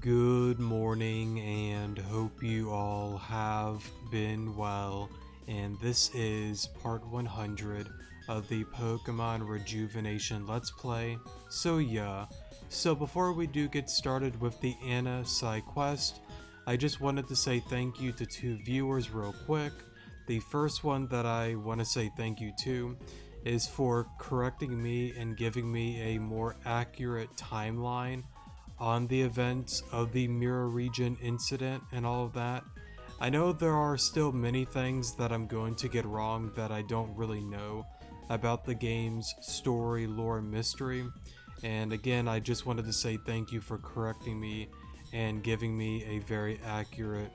Good morning and hope you all have been well, and this is part 100 of the Pokemon Rejuvenation Let's Play. So before we do get started with the Anna side quest, I just wanted to say thank you to two viewers real quick. The first one that I want to say thank you to is for correcting me and giving me a more accurate timeline on the events of the Mirror Region incident and all of that. I know there are still many things that I'm going to get wrong that I don't really know about the game's story, lore, and mystery. And again, I just wanted to say thank you for correcting me and giving me a very accurate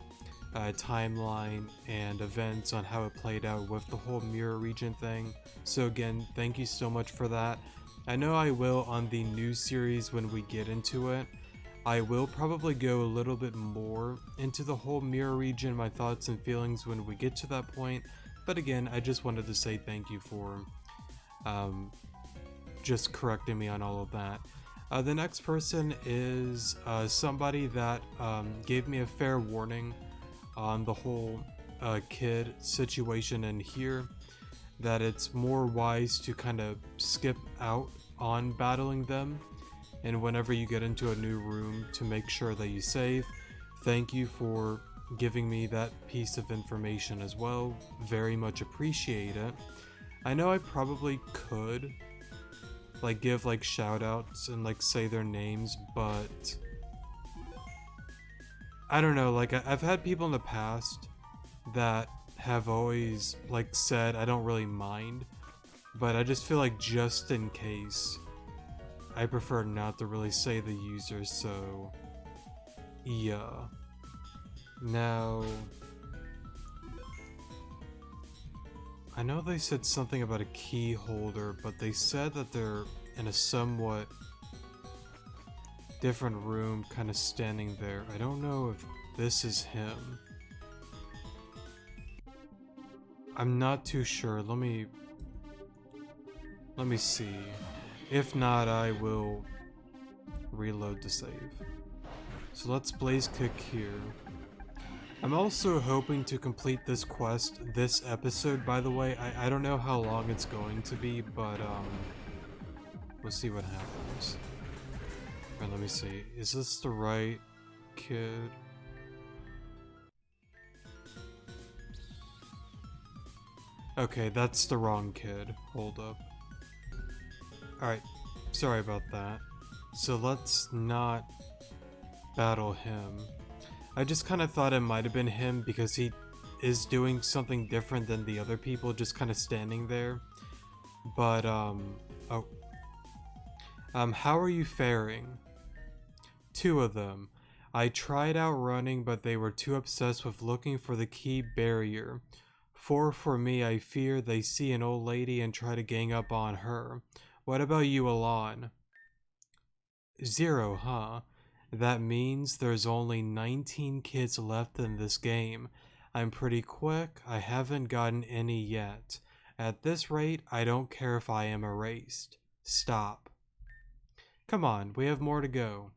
timeline and events on how it played out with the whole Mirror Region thing. So again, thank you so much for that. I know I will on the new series when we get into it. I will probably go a little bit more into the whole Mirror Region, my thoughts and feelings when we get to that point. But again, I just wanted to say thank you for just correcting me on all of that. The next person is somebody that gave me a fair warning on the whole kid situation in here, that it's more wise to kind of skip out on battling them, and whenever you get into a new room to make sure that you save. Thank you for giving me that piece of information as well, very much appreciate it. I know I probably could like give like shout outs and like say their names, but I don't know, like I've had people in the past that have always like said I don't really mind, but I just feel like just in case, I prefer not to really say the user, so yeah. Now, I know they said something about a key holder, but they said that they're in a somewhat different room, kind of standing there. I don't know if this is him. I'm not too sure. Let me see. If not, I will reload the save. So let's Blaze Kick here. I'm also hoping to complete this quest this episode, by the way. I don't know how long it's going to be, but we'll see what happens. Alright, let me see. Is this the right kid? Okay, that's the wrong kid. Hold up. Alright, sorry about that. So let's not battle him. I just kind of thought it might have been him because he is doing something different than the other people, just kind of standing there. But, how are you faring? Two of them. I tried outrunning, but they were too obsessed with looking for the key barrier. 4 for me, I fear they see an old lady and try to gang up on her. What about you, Alon? 0, huh? That means there's only 19 kids left in this game. I'm pretty quick, I haven't gotten any yet. At this rate, I don't care if I am erased. Stop. Come on, we have more to go.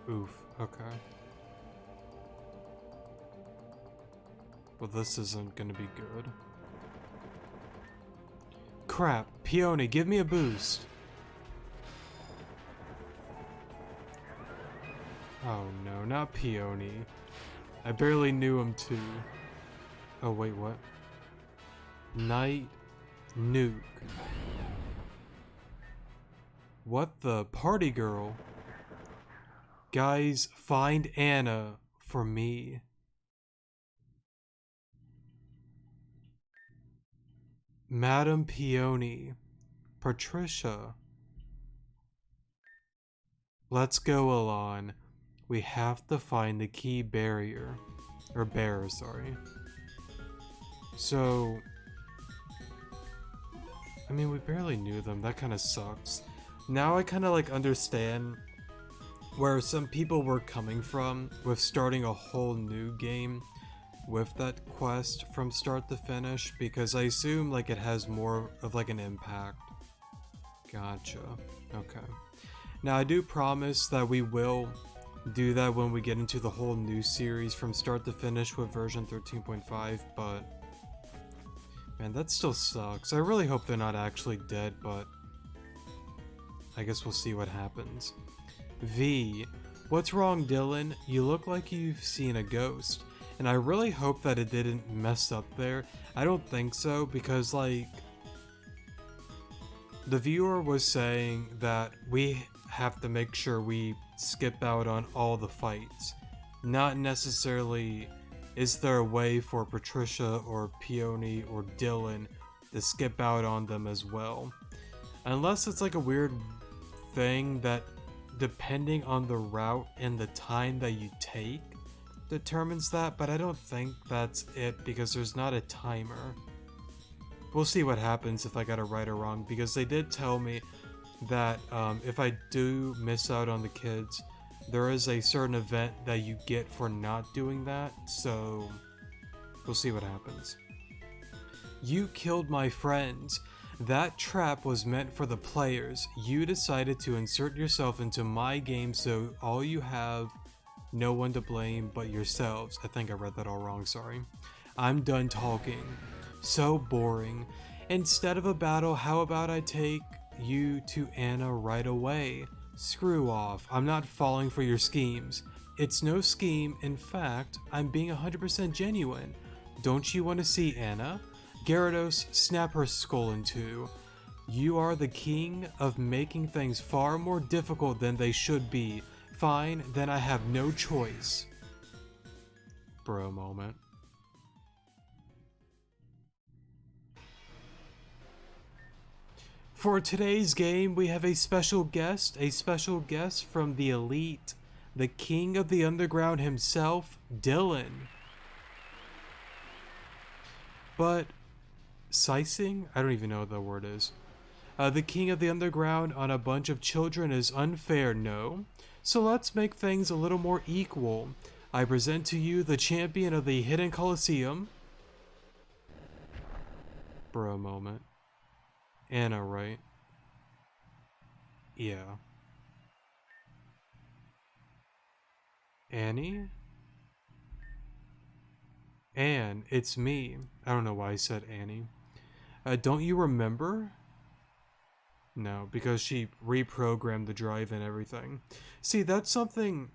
Oof, okay. Well, this isn't gonna be good. Crap, Peony, give me a boost. Oh no, not Peony. I barely knew him too. Oh wait, what? Night Nuke. What the? Party girl? Guys, find Anna for me. Madam Peony. Patricia. Let's go, Alon. We have to find the key barrier. Or bearer, sorry. So, I mean, we barely knew them. That kind of sucks. Now I kind of like understand where some people were coming from with starting a whole new game with that quest from start to finish, because I assume like it has more of like an impact. Gotcha. Okay. Now, I do promise that we will do that when we get into the whole new series from start to finish with version 13.5, but man, that still sucks. I really hope they're not actually dead, but I guess we'll see what happens. V. What's wrong, Dylan? You look like you've seen a ghost. And I really hope that it didn't mess up there. I don't think so, because like the viewer was saying that we have to make sure we skip out on all the fights. Not necessarily is there a way for Patricia or Peony or Dylan to skip out on them as well. Unless it's like a weird thing that, depending on the route and the time that you take, determines that, but I don't think that's it because there's not a timer. We'll see what happens if I got it right or wrong, because they did tell me that if I do miss out on the kids, there is a certain event that you get for not doing that, so we'll see what happens. You killed my friends. That trap was meant for the players. You decided to insert yourself into my game, so all you have no one to blame but yourselves. I think I read that all wrong, sorry. I'm done talking. So boring. Instead of a battle, how about I take you to Anna right away? Screw off. I'm not falling for your schemes. It's no scheme. In fact, I'm being 100% genuine. Don't you want to see Anna? Gyarados, snap her skull in two. You are the king of making things far more difficult than they should be. Fine, then I have no choice. Bro moment. For today's game, we have a special guest from the elite, the king of the underground himself, Dylan. But sizing? I don't even know what the word is. The king of the underground on a bunch of children is unfair, no? So let's make things a little more equal. I present to you the champion of the Hidden Coliseum. Bro moment. Anna, right? Yeah. Annie? Anne, it's me. I don't know why I said Annie. Don't you remember? No, because she reprogrammed the drive and everything. See, that's something...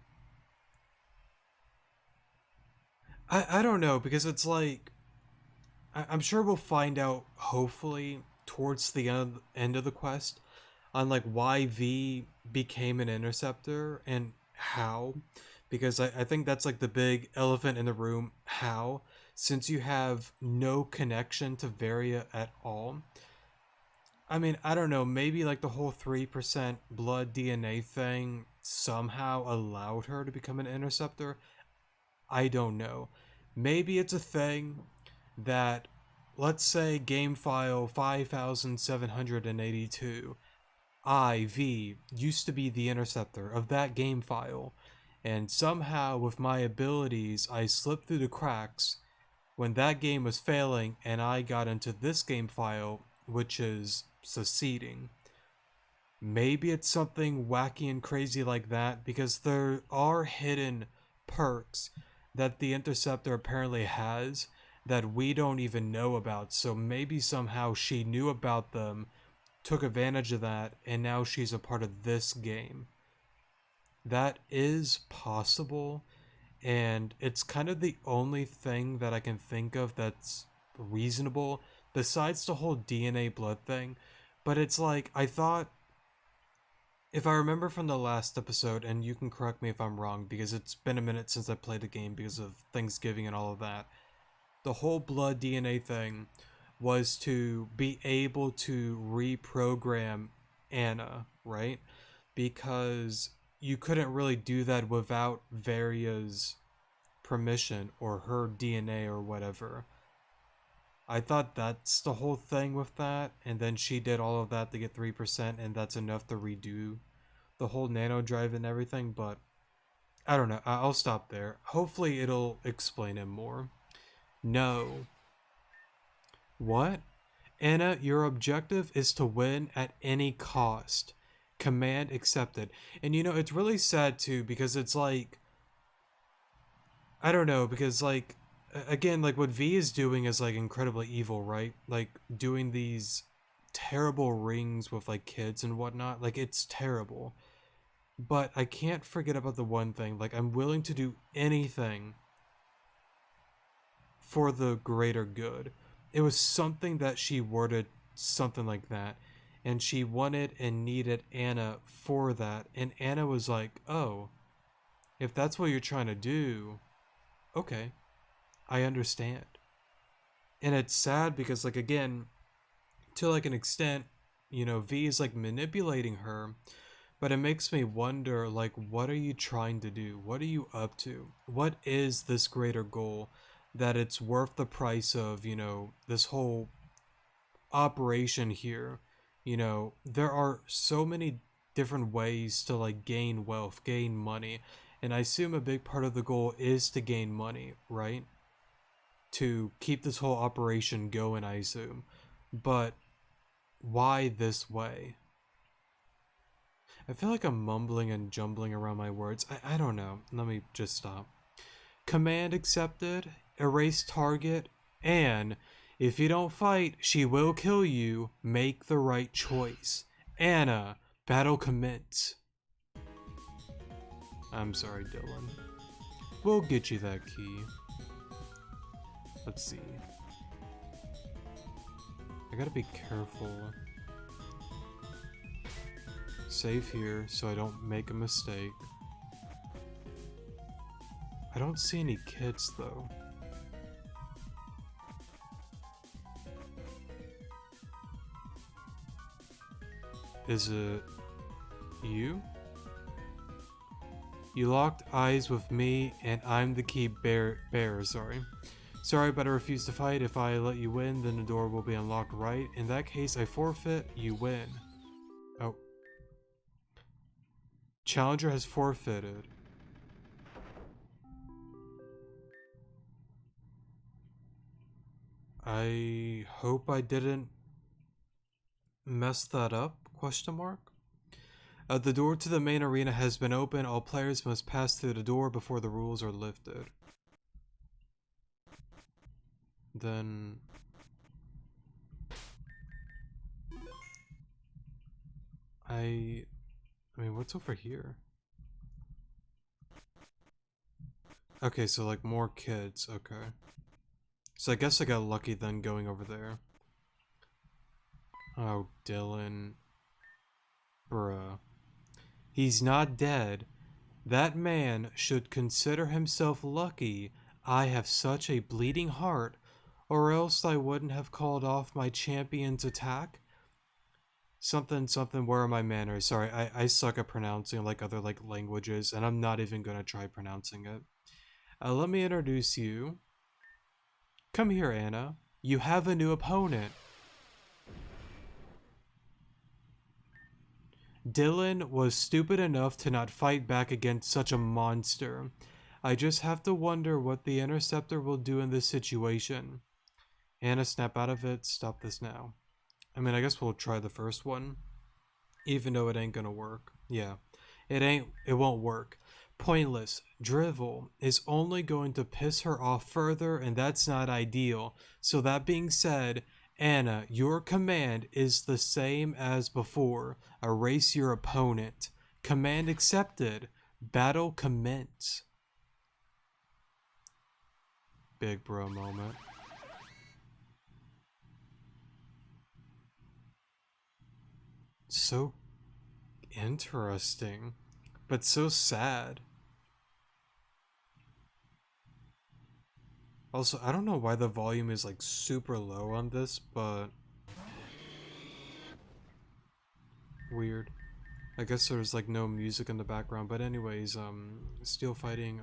I don't know, because it's like... I'm sure we'll find out, hopefully, towards the end of the quest, on like why V became an interceptor and how. Because I think that's like the big elephant in the room, how. Since you have no connection to Varia at all. I mean, I don't know, maybe like the whole 3% blood DNA thing somehow allowed her to become an interceptor. I don't know. Maybe it's a thing that, let's say game file 5782, IV used to be the interceptor of that game file, and somehow with my abilities I slipped through the cracks when that game was failing and I got into this game file, which is succeeding. Maybe it's something wacky and crazy like that, because there are hidden perks that the interceptor apparently has that we don't even know about, so maybe somehow she knew about them, took advantage of that, and now she's a part of this game. That is possible, and it's kind of the only thing that I can think of that's reasonable, besides the whole DNA blood thing. But it's like, I thought, if I remember from the last episode, and you can correct me if I'm wrong, because it's been a minute since I played the game because of Thanksgiving and all of that, the whole blood DNA thing was to be able to reprogram Anna, right? Because you couldn't really do that without Varia's permission or her DNA or whatever. I thought that's the whole thing with that, and then she did all of that to get 3%, and that's enough to redo the whole nano drive and everything, but I don't know. I'll stop there. Hopefully it'll explain it more. No. What? Anna, your objective is to win at any cost. Command accepted. And you know, it's really sad too because it's like, I don't know, because like, again, like what V is doing is like incredibly evil, right? Like doing these terrible rings with like kids and whatnot. Like it's terrible. But I can't forget about the one thing. Like I'm willing to do anything for the greater good. It was something that she worded something like that. And she wanted and needed Anna for that. And Anna was like, oh, if that's what you're trying to do, okay, I understand. And it's sad because, like, again, to like an extent, you know, V is like manipulating her, but it makes me wonder, like, what are you trying to do? What are you up to? What is this greater goal that it's worth the price of, you know, this whole operation here? You know, there are so many different ways to like gain wealth, gain money, and I assume a big part of the goal is to gain money, right? To keep this whole operation going, I assume. But why this way? I feel like I'm mumbling and jumbling around my words. I don't know. Let me just stop. Command accepted, erase target, and if you don't fight, she will kill you. Make the right choice. Anna, battle commence. I'm sorry, Dylan. We'll get you that key. Let's see. I gotta be careful. Save here so I don't make a mistake. I don't see any kids though. Is it you? You locked eyes with me and I'm the key bearer, sorry. Sorry, but I refuse to fight. If I let you win, then the door will be unlocked, right? In that case, I forfeit, you win. Oh. Challenger has forfeited. I hope I didn't mess that up? Question mark. The door to the main arena has been opened. All players must pass through the door before the rules are lifted. Then I mean, what's over here? Okay, so like more kids. Okay. So I guess I got lucky then going over there. Oh, Dylan. Bruh. He's not dead. That man should consider himself lucky I have such a bleeding heart, or else I wouldn't have called off my champion's attack. Something, something, where are my manners? Sorry, I suck at pronouncing like other like languages, and I'm not even gonna try pronouncing it. Let me introduce you. Come here, Anna. You have a new opponent. Dylan was stupid enough to not fight back against such a monster. I just have to wonder what the Interceptor will do in this situation. Anna, snap out of it. Stop this now. I mean, I guess we'll try the first one. Even though it ain't gonna work. Yeah. It won't work. Pointless. Drivel is only going to piss her off further, and that's not ideal. So that being said, Anna, your command is the same as before. Erase your opponent. Command accepted. Battle commence. Big bro moment. So interesting, but so sad. Also, I don't know why the volume is like super low on this, but weird. I guess there's like no music in the background, but anyways, steel fighting,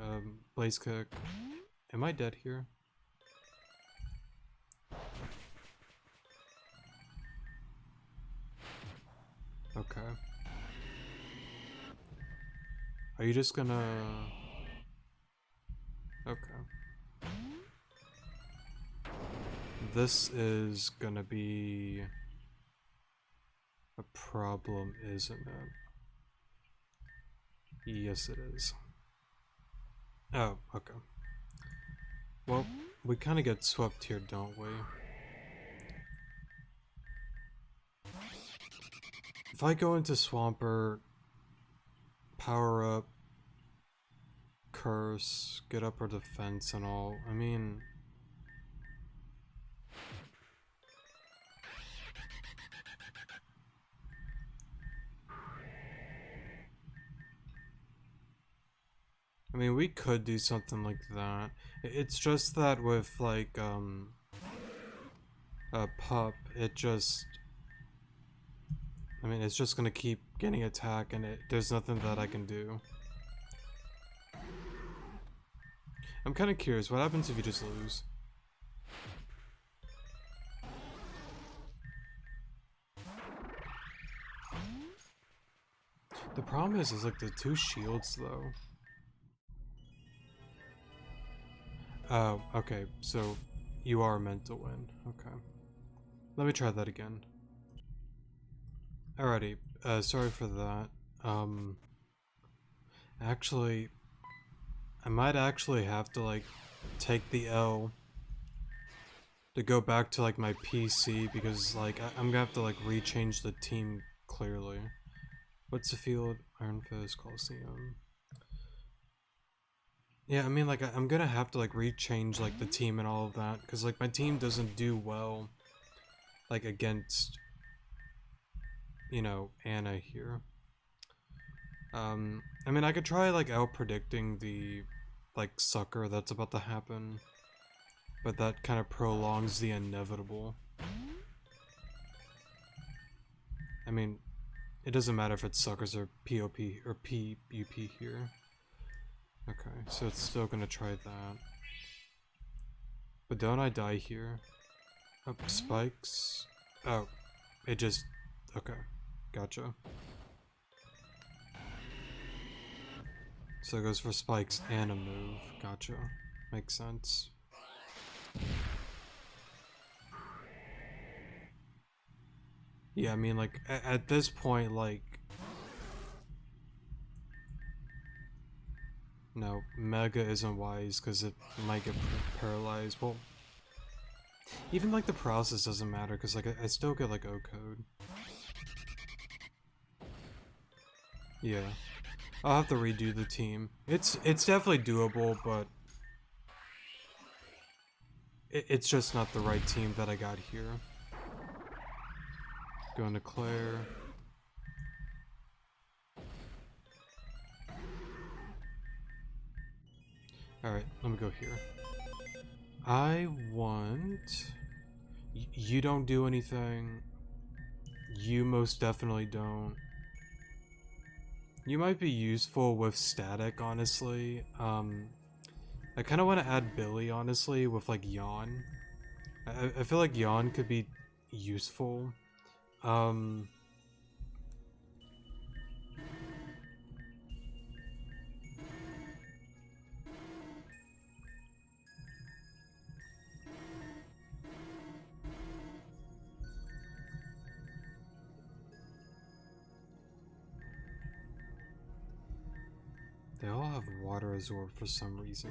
blaze kick. Am I dead here? Okay. Are you just gonna... Okay. This is gonna be a problem, isn't it? Yes, it is. Oh, okay. Well, we kind of get swept here, don't we? If I go into Swampert, power up, curse, get up our defense and all, I mean... we could do something like that. It's just that with, like, a pup, it just... it's just gonna keep getting attack, and there's nothing that I can do. I'm kind of curious, what happens if you just lose? The problem is like the two shields, though. Oh, okay, so you are meant to win. Okay. Let me try that again. Alrighty, sorry for that. Actually, I might actually have to, like, take the L to go back to, like, my PC, because, like, I'm gonna have to, like, rechange the team clearly. What's the field? Iron Fist, Coliseum. Yeah, like, I'm gonna have to, like, rechange, like, the team and all of that, because, like, my team doesn't do well, like, against, you know, Anna here. I could try, like, out-predicting the, like, sucker that's about to happen, but that kind of prolongs the inevitable. It doesn't matter if it's suckers or POP or PUP here. Okay, so it's still gonna try that. But don't I die here? Oh, spikes? Oh, it just... okay, gotcha. So it goes for spikes and a move, gotcha. Makes sense. Yeah, like, at this point, like... no, Mega isn't wise, because it might get paralyzed. Well, even, like, the process doesn't matter, because, like, I still get, like, O-code. Yeah. I'll have to redo the team. It's definitely doable, but... it's just not the right team that I got here. Going to Claire. Alright, let me go here. I want... you don't do anything. You most definitely don't. You might be useful with static, honestly. I kind of want to add Billy, honestly, with, like, Yawn. I feel like Yawn could be useful. They all have Water Absorb for some reason.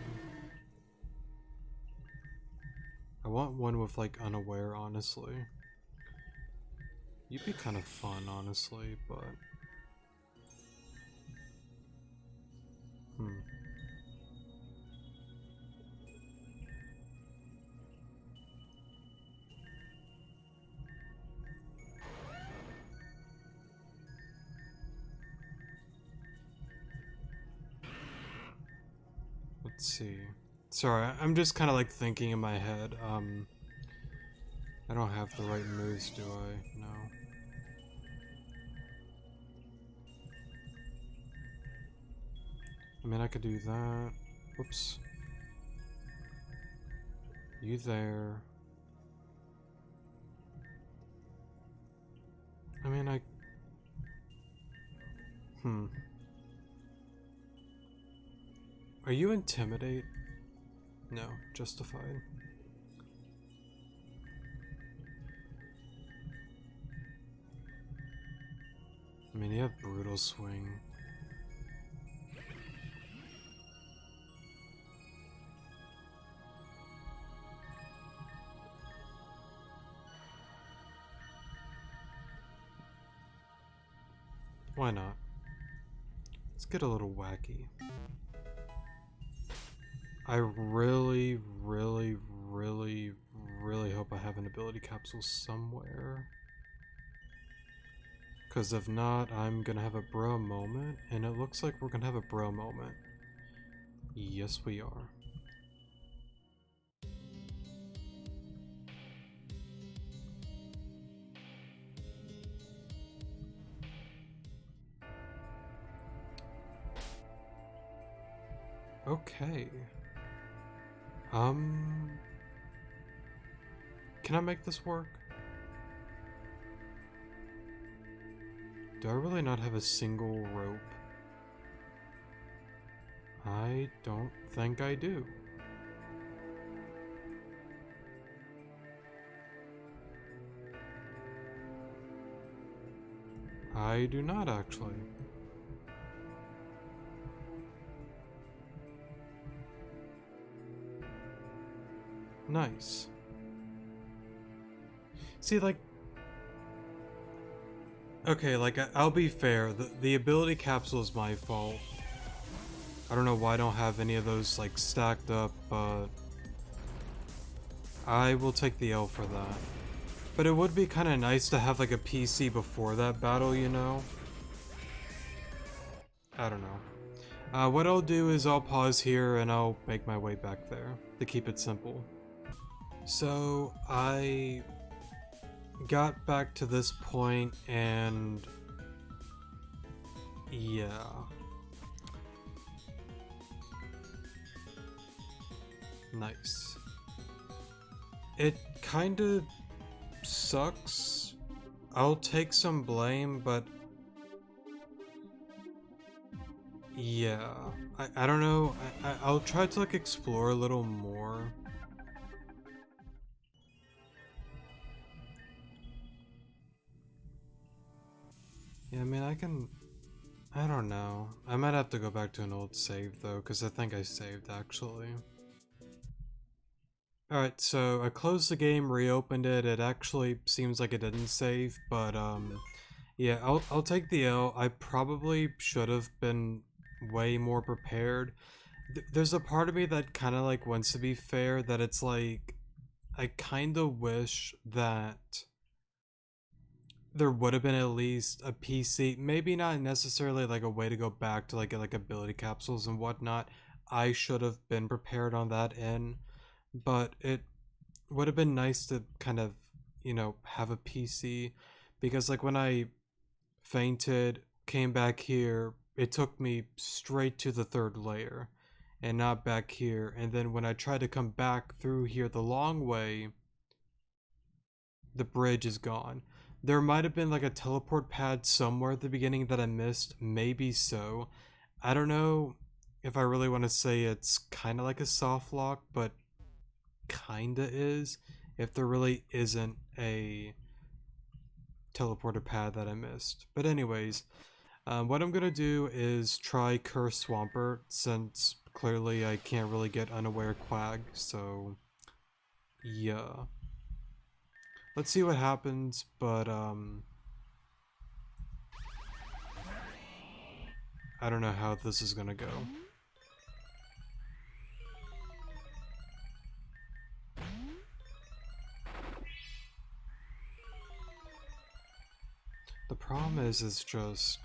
I want one with, like, Unaware, honestly. You'd be kind of fun, honestly, but... let's see. Sorry, I'm just kind of, like, thinking in my head. I don't have the right moves, do I? No. I could do that. Whoops. You there. Are you Intimidate? No, Justified. You have Brutal Swing. Why not? Let's get a little wacky. I really, really, really, really hope I have an ability capsule somewhere. Because if not, I'm gonna have a bro moment, and it looks like we're gonna have a bro moment. Yes, we are. Okay. Can I make this work? Do I really not have a single rope? I don't think I do. I do not actually. Nice. See, like, okay, like, I'll be fair, the ability capsule is my fault. I don't know why I don't have any of those, like, stacked up, but I will take the L for that. But it would be kind of nice to have, like, a PC before that battle, you know? I don't know. What I'll do is I'll pause here and I'll make my way back there, to keep it simple. So, I got back to this point and yeah. Nice. It kinda sucks. I'll take some blame, but yeah. I don't know. I'll try to like explore a little more. Yeah, I mean, I don't know. I might have to go back to an old save though, because I think I saved actually. Alright, so I closed the game, reopened it. It actually seems like it didn't save, but yeah, I'll take the L. I probably should have been way more prepared. There's a part of me that kind of like wants to be fair, that it's like I kind of wish that there would have been at least a PC, maybe not necessarily like a way to go back to like ability capsules and whatnot. I should have been prepared on that end, but it would have been nice to kind of, you know, have a PC, because like when I fainted, came back here, it took me straight to the third layer and not back here. And then when I tried to come back through here the long way, the bridge is gone. There might have been like a teleport pad somewhere at the beginning that I missed, maybe so. I don't know if I really want to say it's kind of like a soft lock, but kinda is, if there really isn't a teleporter pad that I missed. But anyways, what I'm gonna do is try Curse Swampert, since clearly I can't really get Unaware Quag, so yeah. Let's see what happens, but I don't know how this is gonna go. The problem is, it's just...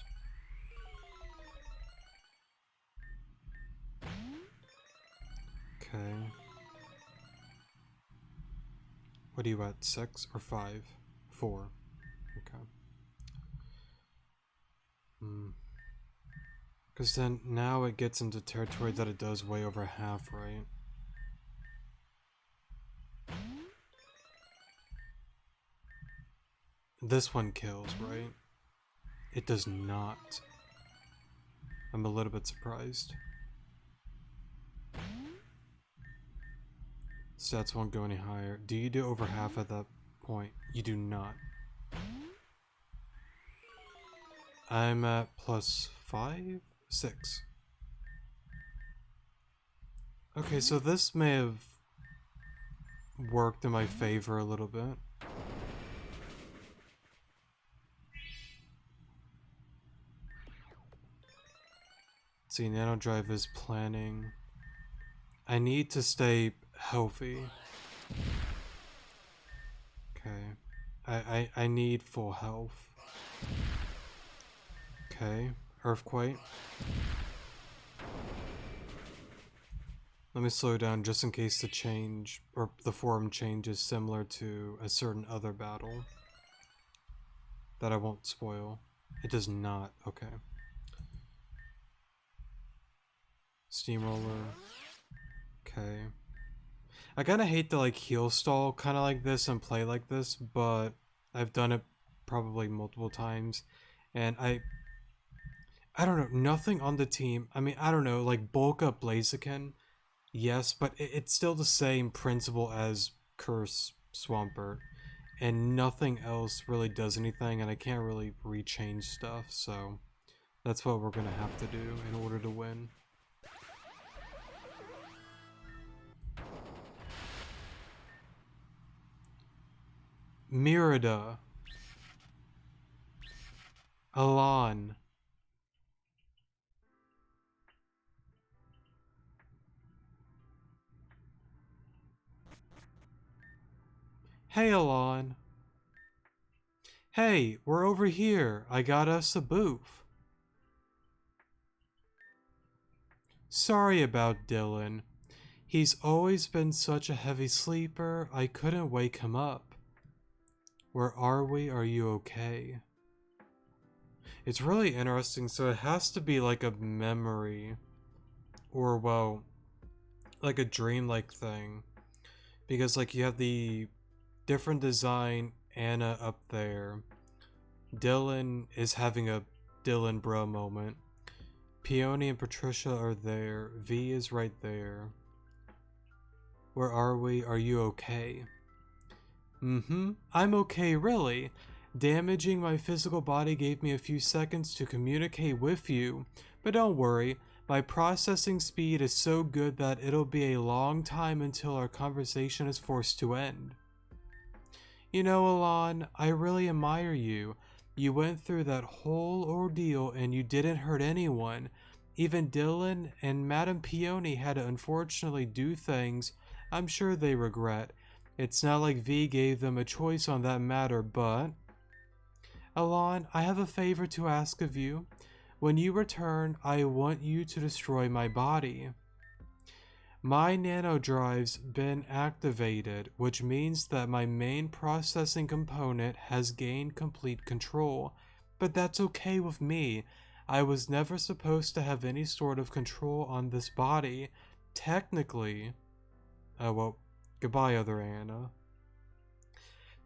Okay. What are you at, 6 or 5? 4. Okay. Because then now it gets into territory that it does way over half, right? This one kills, right? It does not. I'm a little bit surprised. Stats won't go any higher. Do you do over half at that point? You do not. I'm at +5? 6. Okay, so this may have worked in my favor a little bit. See, Nanodrive is planning. I need to stay healthy. Okay. I need full health. Okay. Earthquake. Let me slow down just in case the change, or the form change is similar to a certain other battle. That I won't spoil. It does not. Okay. Steamroller. Okay. I kind of hate to like heal stall kind of like this and play like this, but I've done it probably multiple times, and I don't know, nothing on the team. I mean, I don't know, like bulk up Blaziken, yes, but it's still the same principle as Curse Swampert, and nothing else really does anything, and I can't really rechange stuff, so that's what we're gonna have to do in order to win. Mirada. Alon. Hey, Alon. Hey, we're over here. I got us a booth. Sorry about Dylan. He's always been such a heavy sleeper, I couldn't wake him up. Where are we? Are you okay? It's really interesting, so it has to be like a memory. Or, well, like a dreamlike thing. Because, like, you have the different design Anna up there. Dylan is having a Dylan bro moment. Peony and Patricia are there. V is right there. Where are we? Are you okay? I'm okay, really. Damaging my physical body gave me a few seconds to communicate with you. But don't worry, my processing speed is so good that it'll be a long time until our conversation is forced to end. You know, Alon, I really admire you. You went through that whole ordeal and you didn't hurt anyone. Even Dylan and Madame Peony had to unfortunately do things I'm sure they regret. It's not like V gave them a choice on that matter, but... Alon, I have a favor to ask of you. When you return, I want you to destroy my body. My nanodrive's been activated, which means that my main processing component has gained complete control. But that's okay with me. I was never supposed to have any sort of control on this body. Technically... well, goodbye, other Anna.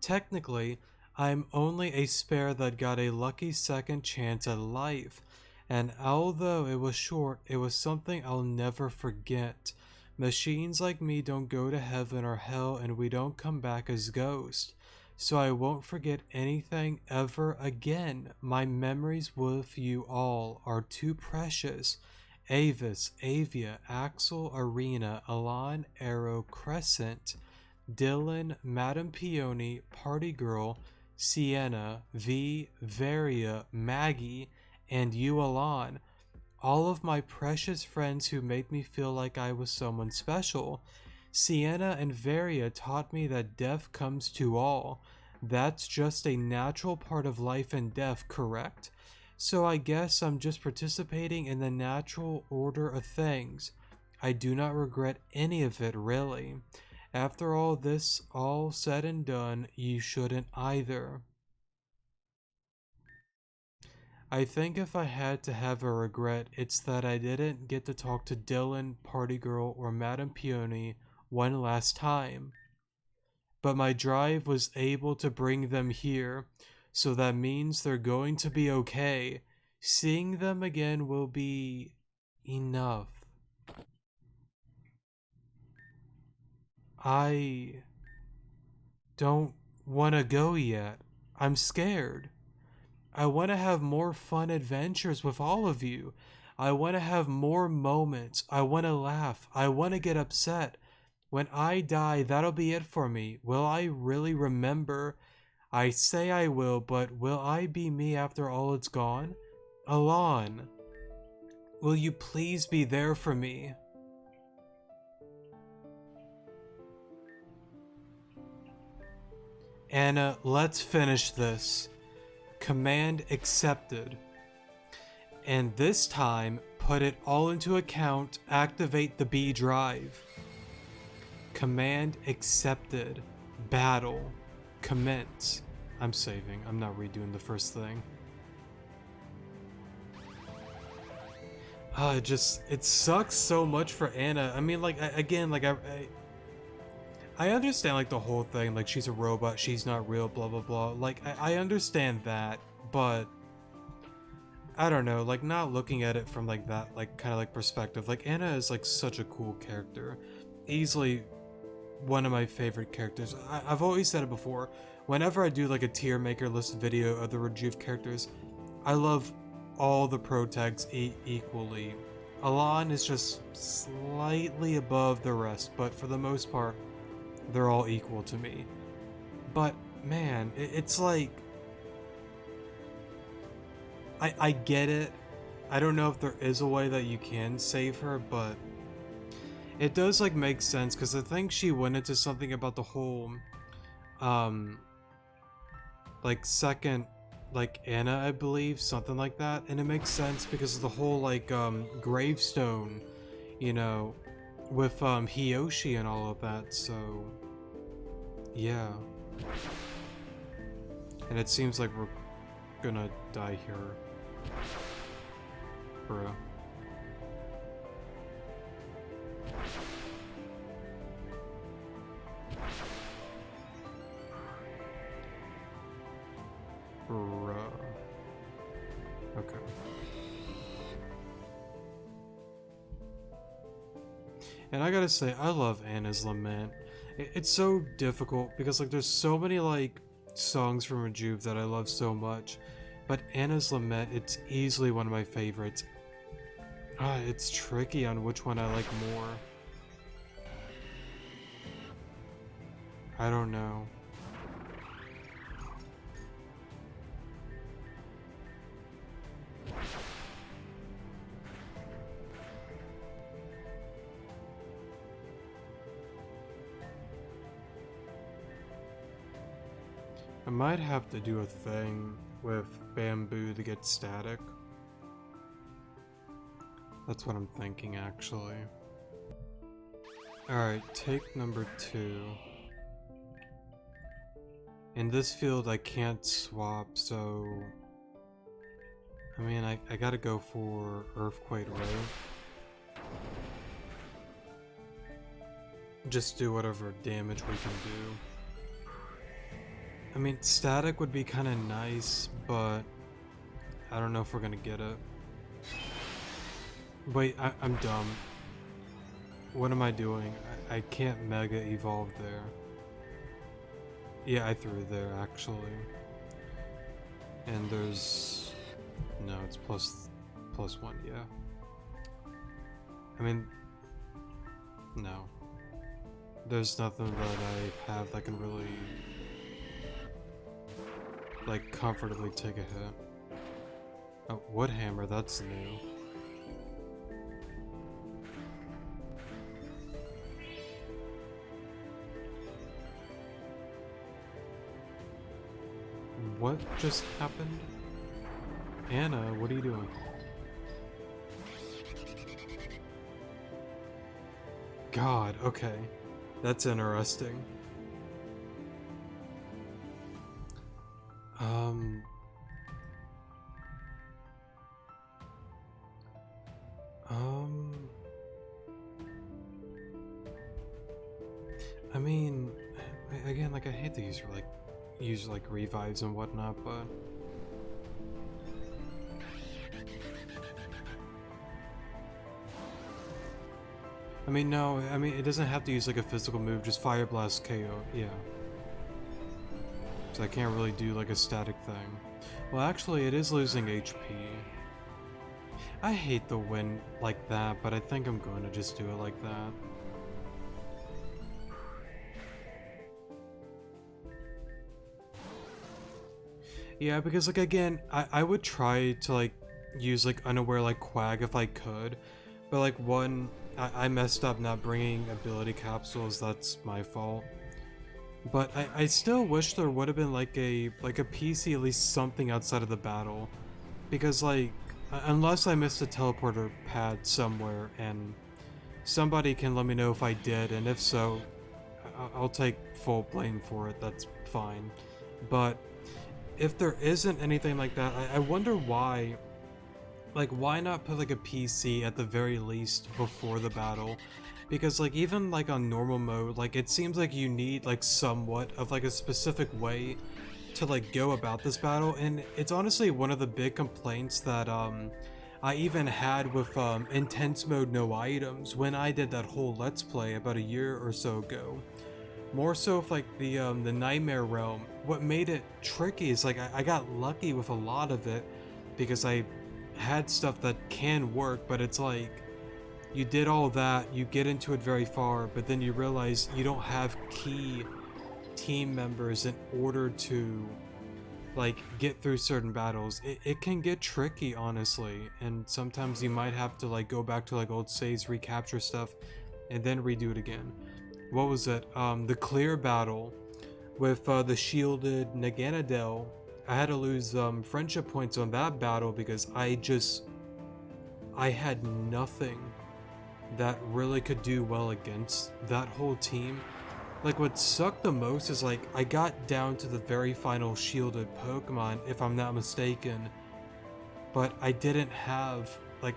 Technically, I'm only a spare that got a lucky second chance at life. And although it was short, it was something I'll never forget. Machines like me don't go to heaven or hell, and we don't come back as ghosts. So I won't forget anything ever again. My memories with you all are too precious. Avis, Avia, Axel, Arena, Alon, Arrow, Crescent, Dylan, Madame Peony, Party Girl, Sienna, V, Varia, Maggie, and you, Alon. All of my precious friends who made me feel like I was someone special. Sienna and Varia taught me that death comes to all. That's just a natural part of life and death, correct? So I guess I'm just participating in the natural order of things. I do not regret any of it, really. After all this all said and done, you shouldn't either. I think if I had to have a regret, it's that I didn't get to talk to Dylan, Party Girl, or Madame Peony one last time. But my drive was able to bring them here, so that means they're going to be okay. Seeing them again will be enough. I don't want to go yet. I'm scared. I want to have more fun adventures with all of you. I want to have more moments. I want to laugh. I want to get upset. When I die, that'll be it for me. Will I really remember? I say I will, but will I be me after all it's gone? Alon. Will you please be there for me? Anna, let's finish this. Command accepted. And this time, put it all into account, activate the B drive. Command accepted. Battle. Commence. I'm saving. I'm not redoing the first thing. It sucks so much for Anna. I mean, like, I understand, like, the whole thing, like, she's a robot, she's not real, blah, blah, blah. Like, I understand that, but I don't know, like, not looking at it from, like, that, like, kind of, like, perspective. Like, Anna is, like, such a cool character. Easily one of my favorite characters. I've always said it before. Whenever I do, like, a tier maker list video of the Rejuve characters, I love all the pro tags equally. Alon is just slightly above the rest, but for the most part, they're all equal to me. But man, it's like, I get it. I don't know if there is a way that you can save her, but it does, like, make sense, because I think she went into something about the whole like, second, like, Anna, I believe, something like that, and it makes sense because of the whole, like, gravestone, you know, with Hiyoshi and all of that. So yeah, and it seems like we're gonna die here, bruh. Bruh. Okay. And I gotta say, I love Anna's Lament. It's so difficult because, like, there's so many, like, songs from Rejuve that I love so much, but Anna's Lament, it's easily one of my favorites. It's tricky on which one I like more. I don't know. I might have to do a thing with bamboo to get static. That's what I'm thinking, actually. Alright, take number 2. In this field, I can't swap, so I mean, I gotta go for Earthquake, right? Just do whatever damage we can do. I mean, static would be kind of nice, but I don't know if we're gonna get it. Wait, I'm dumb. What am I doing? I can't Mega Evolve there. Yeah, I threw there, actually. And there's... no, it's plus 1, yeah. I mean... no. There's nothing that I have that can really... like, comfortably take a hit. Oh, Wood Hammer, that's new. What just happened? Anna, what are you doing? God, okay. That's interesting. I mean, again, like, I hate to use revives and whatnot, but I mean, no, I mean, it doesn't have to use like a physical move, just Fire Blast KO, yeah. So I can't really do like a static thing. Well, actually, it is losing HP. I hate the wind like that, but I think I'm going to just do it like that. Yeah, because, like, again, I would try to, like, use like unaware like Quag if I could, but like one, I messed up not bringing ability capsules. That's my fault. But I still wish there would have been like a PC, at least something outside of the battle, because like unless I missed a teleporter pad somewhere, and somebody can let me know if I did, and if so, I'll take full blame for it. That's fine. But if there isn't anything like that, I wonder why. Like, why not put like a PC at the very least before the battle? Because like even like on normal mode, like it seems like you need like somewhat of like a specific way to like go about this battle, and it's honestly one of the big complaints that I even had with intense mode no items when I did that whole let's play about a year or so ago. More so if like the Nightmare Realm, what made it tricky is like I got lucky with a lot of it because I had stuff that can work, but it's like you did all that, you get into it very far, but then you realize you don't have key team members in order to like get through certain battles. It can get tricky, honestly, and sometimes you might have to like go back to like old saves, recapture stuff, and then redo it again. What was it? The clear battle with the shielded Naganadel. I had to lose friendship points on that battle because I had nothing that really could do well against that whole team. Like what sucked the most is like I got down to the very final shielded Pokemon, if I'm not mistaken, but I didn't have like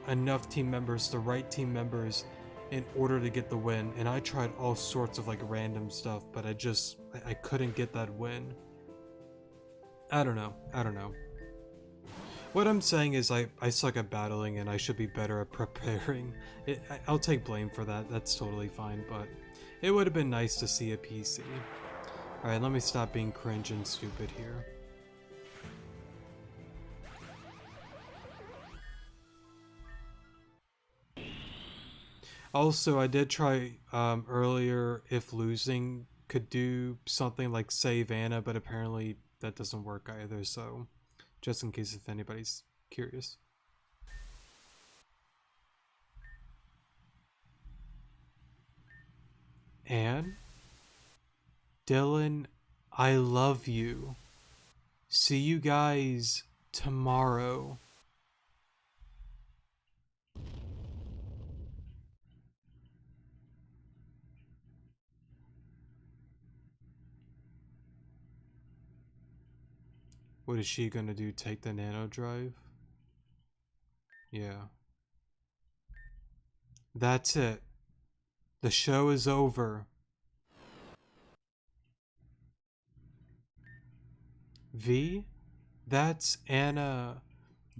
enough team members, the right team members, in order to get the win. And I tried all sorts of like random stuff, but I couldn't get that win. I don't know. What I'm saying is I suck at battling and I should be better at preparing. I'll take blame for that, that's totally fine, but it would have been nice to see a PC. Alright, let me stop being cringe and stupid here. Also, I did try earlier if losing could do something like save Anna, but apparently that doesn't work either, so just in case if anybody's curious. Anne? Dylan, I love you. See you guys tomorrow. What is she gonna do? Take the nano drive? Yeah. That's it. The show is over. V? That's Anna.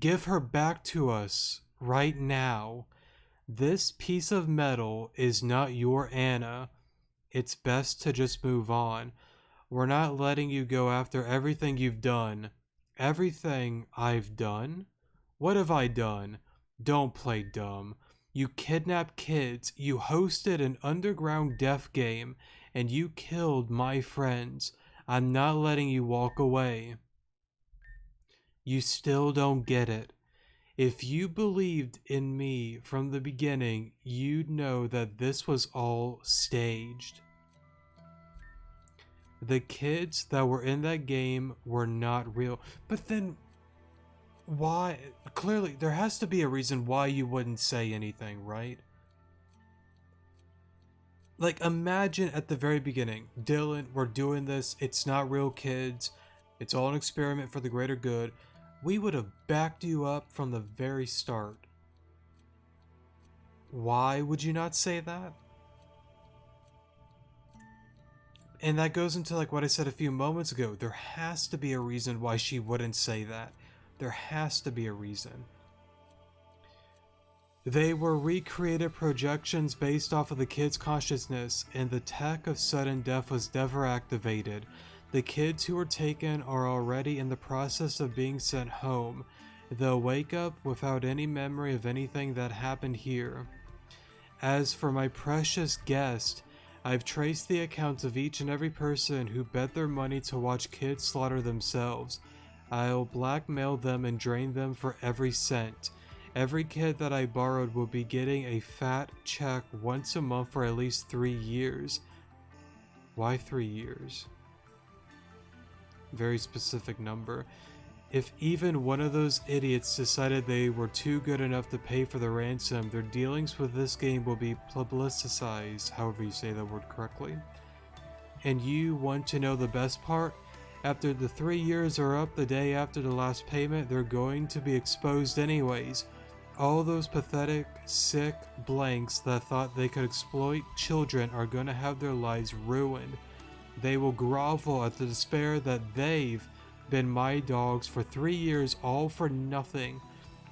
Give her back to us right now. This piece of metal is not your Anna. It's best to just move on. We're not letting you go after everything you've done. Everything I've done? What have I done? Don't play dumb. You kidnapped kids, you hosted an underground death game, and you killed my friends. I'm not letting you walk away. You still don't get it. If you believed in me from the beginning, you'd know that this was all staged. The kids that were in that game were not real. But then, why? Clearly, there has to be a reason why you wouldn't say anything, right? Like, imagine at the very beginning, Dylan, we're doing this, it's not real kids, it's all an experiment for the greater good. We would have backed you up from the very start. Why would you not say that? And that goes into like what I said a few moments ago. There has to be a reason why she wouldn't say that. There has to be a reason. They were recreated projections based off of the kid's consciousness, and the tech of sudden death was never activated. The kids who were taken are already in the process of being sent home. They'll wake up without any memory of anything that happened here. As for my precious guest, I've traced the accounts of each and every person who bet their money to watch kids slaughter themselves. I'll blackmail them and drain them for every cent. Every kid that I borrowed will be getting a fat check once a month for at least 3 years. Why 3 years? Very specific number. If even one of those idiots decided they were too good enough to pay for the ransom, their dealings with this game will be publicized, however you say that word correctly. And you want to know the best part? After the 3 years are up, the day after the last payment, they're going to be exposed anyways. All those pathetic, sick blanks that thought they could exploit children are going to have their lives ruined. They will grovel at the despair that they've been my dogs for 3 years, all for nothing.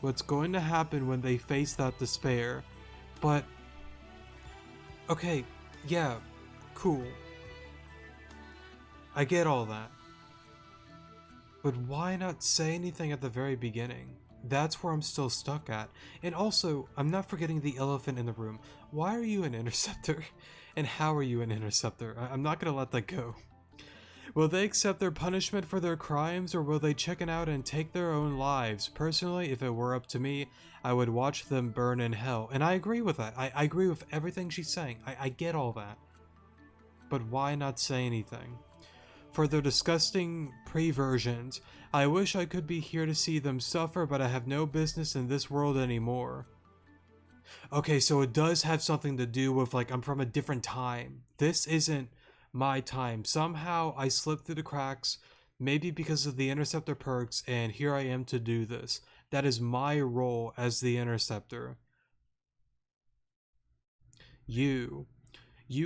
What's going to happen when they face that despair? But okay, yeah, cool, I get all that, but why not say anything at the very beginning? That's where I'm still stuck at. And also, I'm not forgetting the elephant in the room. Why are you an interceptor? And how are you an interceptor? I'm not gonna let that go. Will they accept their punishment for their crimes, or will they chicken out and take their own lives? Personally, if it were up to me, I would watch them burn in hell. And I agree with that. I agree with everything she's saying. I get all that. But why not say anything? For their disgusting pre-versions, I wish I could be here to see them suffer, but I have no business in this world anymore. Okay, so it does have something to do with, like, I'm from a different time. This isn't my time. Somehow I slipped through the cracks, maybe because of the Interceptor perks, and here I am to do this. That is my role as the Interceptor. You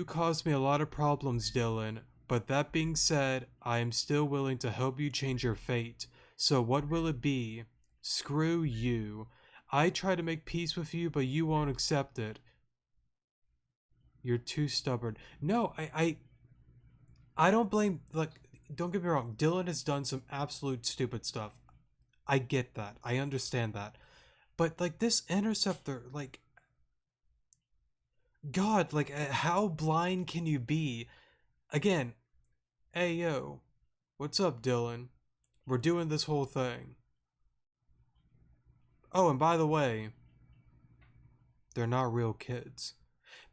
caused me a lot of problems, Dylan. But that being said, I am still willing to help you change your fate. So what will it be? Screw you. I try to make peace with you, but you won't accept it. You're too stubborn. No, I don't blame, like, don't get me wrong, Dylan has done some absolute stupid stuff. I get that. I understand that. But, like, this Interceptor, like, God, like, how blind can you be? Again, hey yo, what's up, Dylan? We're doing this whole thing. Oh, and by the way, they're not real kids.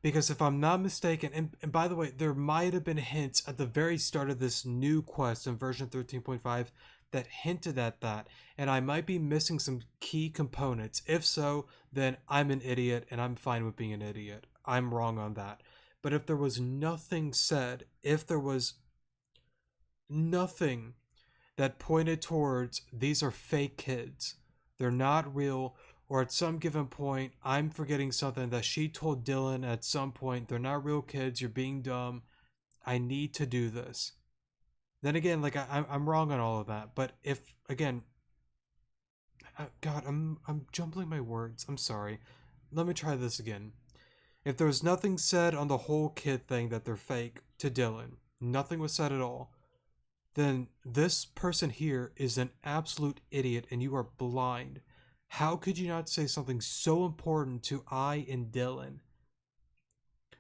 Because if I'm not mistaken, and by the way, there might have been hints at the very start of this new quest in version 13.5 that hinted at that, and I might be missing some key components. If so, then I'm an idiot, and I'm fine with being an idiot. I'm wrong on that. But if there was nothing said, if there was nothing that pointed towards these are fake kids, they're not real, or at some given point, I'm forgetting something that she told Dylan at some point, they're not real kids, you're being dumb, I need to do this. Then again, like, I'm wrong on all of that, but if, again, God, I'm jumbling my words, I'm sorry. Let me try this again. If there was nothing said on the whole kid thing that they're fake to Dylan, nothing was said at all, then this person here is an absolute idiot and you are blind. How could you not say something so important to I and Dylan?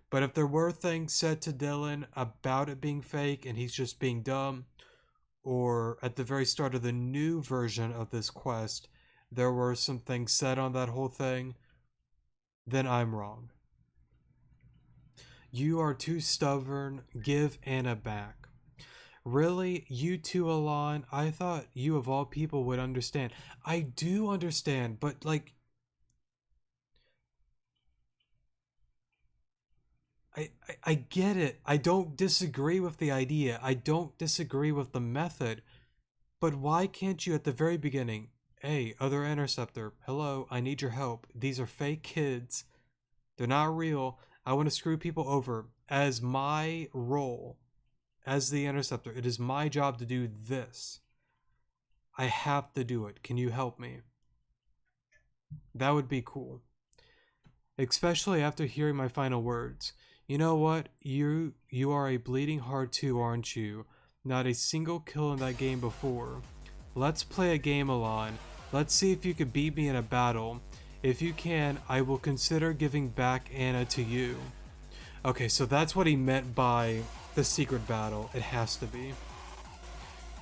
But if there were things said to Dylan about it being fake and he's just being dumb, or at the very start of the new version of this quest, there were some things said on that whole thing, then I'm wrong. You are too stubborn. Give Anna back. Really? You too, Alon? I thought you of all people would understand. I do understand, but like... I get it. I don't disagree with the idea. I don't disagree with the method. But why can't you at the very beginning, hey, other Interceptor, hello, I need your help. These are fake kids. They're not real. I want to screw people over. As my role, as the Interceptor, it is my job to do this. I have to do it. Can you help me? That would be cool. Especially after hearing my final words. You know what? You are a bleeding heart too, aren't you? Not a single kill in that game before. Let's play a game, Alon. Let's see if you can beat me in a battle. If you can, I will consider giving back Anna to you. Okay, so that's what he meant by the secret battle. It has to be.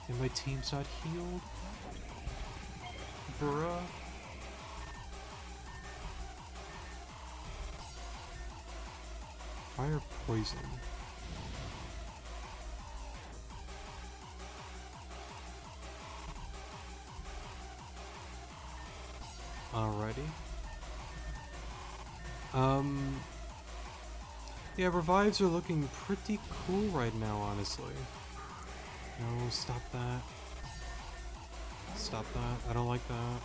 And my team's not healed? Bruh. Fire poison. Alrighty. Yeah, revives are looking pretty cool right now, honestly. No, stop that. Stop that. I don't like that.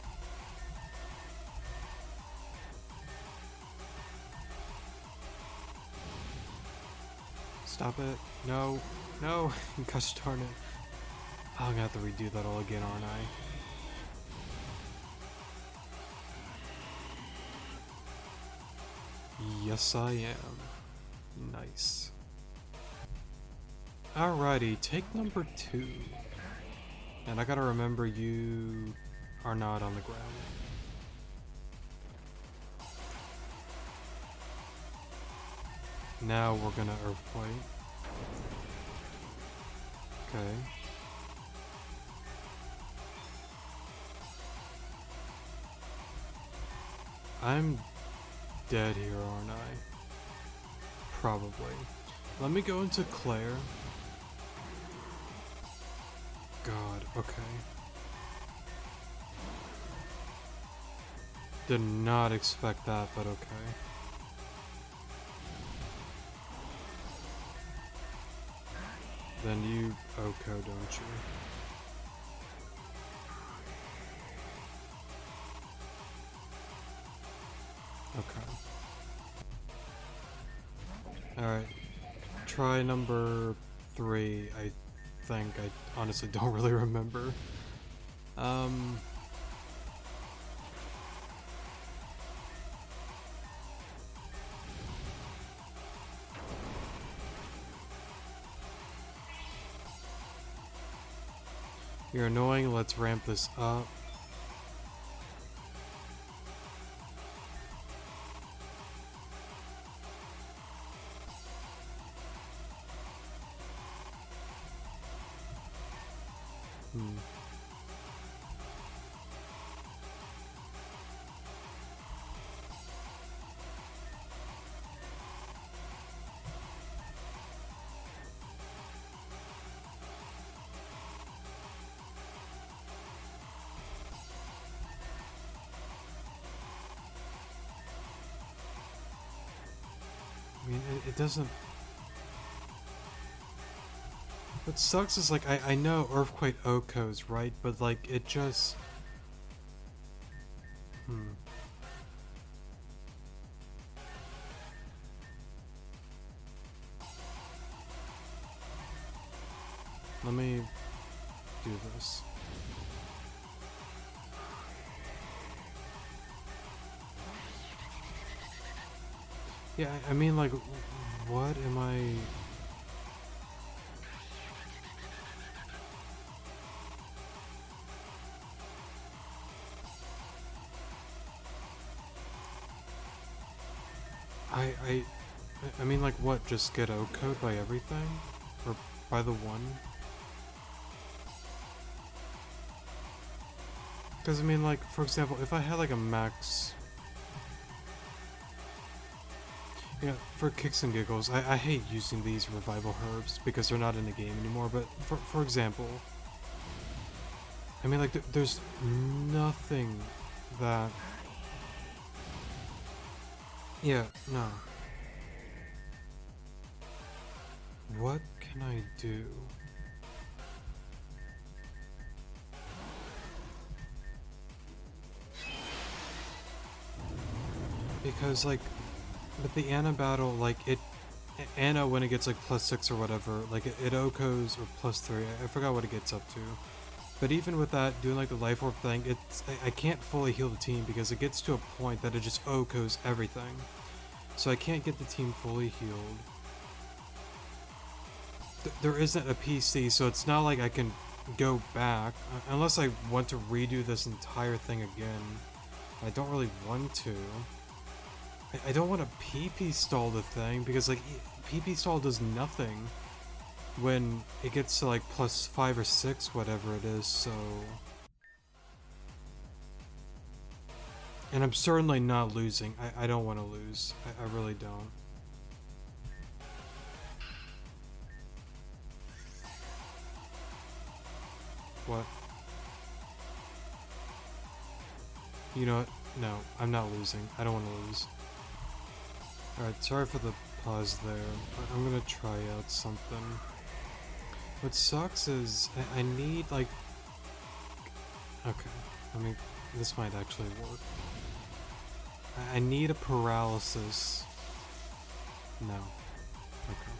Stop it. No. No. Gosh darn it. I'm gonna have to redo that all again, aren't I? Yes, I am. Nice. Alrighty, take number 2. And I gotta remember you are not on the ground. Now we're gonna Earthquake. Okay. I'm dead here, aren't I? Probably. Let me go into Claire. God, okay. Did not expect that, but okay. Then you Oko, don't you? Okay. Alright. Try number 3, I think. I honestly don't really remember. You're annoying, let's ramp this up. I mean, it doesn't... What sucks is, like, I know Earthquake Oko's, right? But, like, it just... Let me do this. Yeah, I mean, like, what am I... I mean, like, what? Just get O-code by everything? Or by the one? Because, I mean, like, for example, if I had, like, a max... Yeah, for kicks and giggles, I hate using these revival herbs because they're not in the game anymore, but for example... I mean, like, there's nothing that... Yeah, no. What can I do? Because, like, with the Anna battle, like, Anna, when it gets, like, +6 or whatever, like, it Okos, or +3, I forgot what it gets up to. But even with that, doing, like, the Life Orb thing, I can't fully heal the team because it gets to a point that it just Okos everything. So I can't get the team fully healed. There isn't a PC, so it's not like I can go back, unless I want to redo this entire thing again. I don't really want to. I don't want to PP stall the thing, because, like, PP stall does nothing when it gets to, like, +5 or 6, whatever it is, so... And I'm certainly not losing. I don't want to lose. I really don't. What? You know what? No, I'm not losing. I don't want to lose. Alright, sorry for the pause there. I'm gonna try out something. What sucks is I need, like... Okay, I mean, this might actually work. I need a paralysis. No. Okay.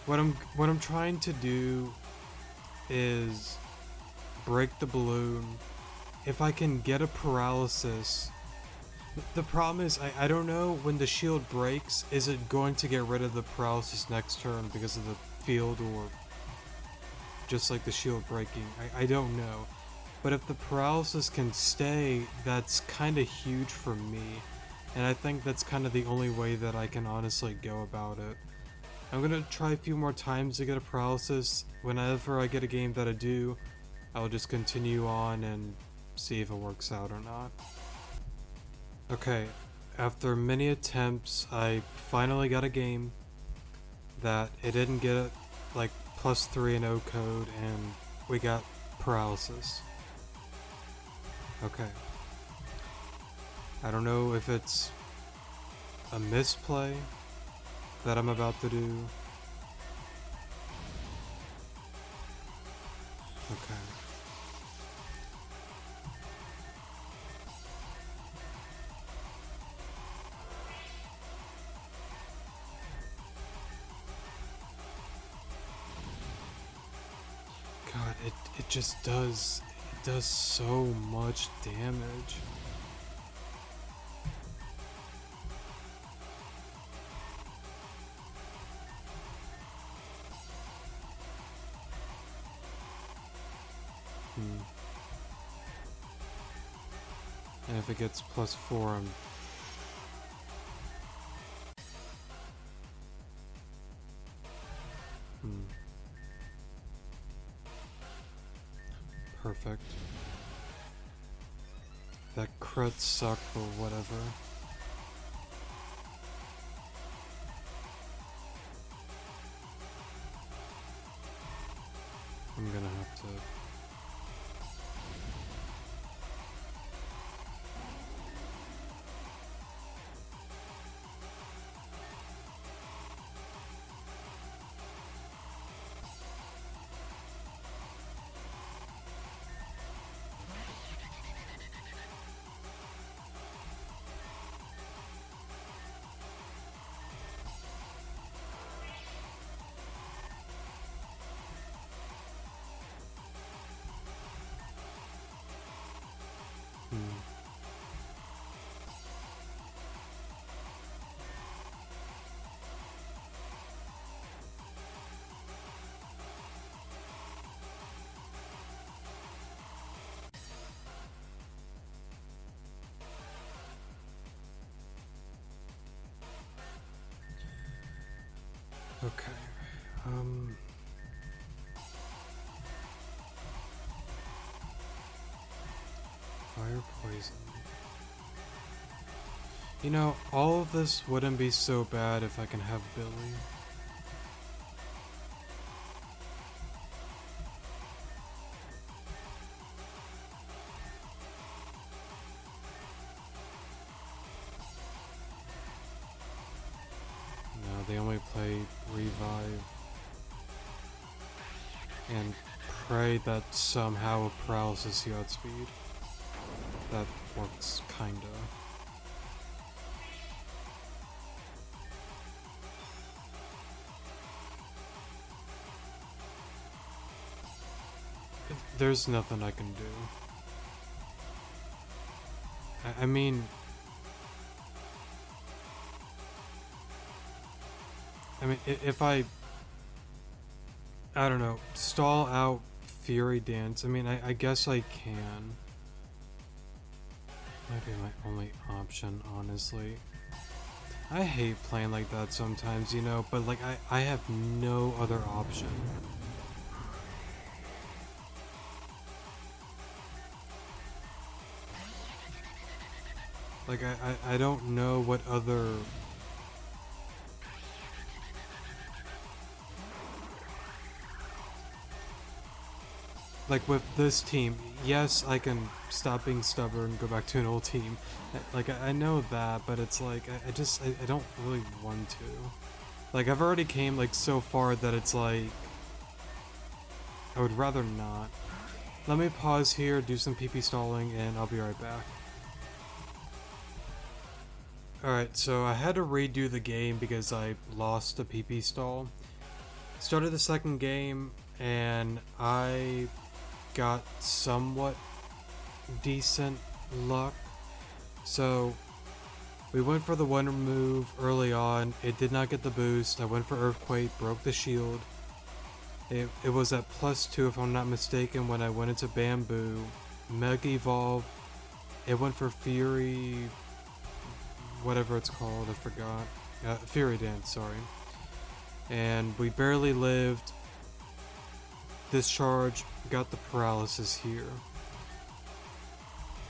What I'm trying to do is break the balloon. If I can get a paralysis... The problem is, I don't know when the shield breaks, is it going to get rid of the paralysis next turn because of the field, or just like the shield breaking? I don't know. But if the paralysis can stay, that's kind of huge for me. And I think that's kind of the only way that I can honestly go about it. I'm gonna try a few more times to get a paralysis. Whenever I get a game that I do, I'll just continue on and see if it works out or not. Okay, after many attempts, I finally got a game that it didn't get like +3 in O code, and we got paralysis. Okay. I don't know if it's a misplay that I'm about to do. Okay. God, it just does, it does so much damage. And if it gets +4, I'm... Perfect. That crit sucked, but whatever. I'm gonna have to... Okay, fire poison. You know, all of this wouldn't be so bad if I can have Billy. No, they only play Revive and pray that somehow a paralysis you outspeed. That works kinda. There's nothing I can do. I mean, if I don't know, stall out Fury Dance, I mean, I guess I can. Might be my only option, honestly. I hate playing like that sometimes, you know, but like, I have no other option. Like, I don't know what other... Like, with this team, yes, I can stop being stubborn and go back to an old team. Like, I know that, but it's like, I don't really want to. Like, I've already came, like, so far that it's like... I would rather not. Let me pause here, do some PP stalling, and I'll be right back. Alright, so I had to redo the game because I lost a PP stall. Started the second game, and I got somewhat decent luck. So we went for the Wonder move early on. It did not get the boost. I went for Earthquake, broke the shield. It was at +2 if I'm not mistaken when I went into Bamboo. Mega Evolve. It went for Fury, whatever it's called, I forgot. Fury Dance, sorry. And we barely lived. Discharge, got the paralysis here.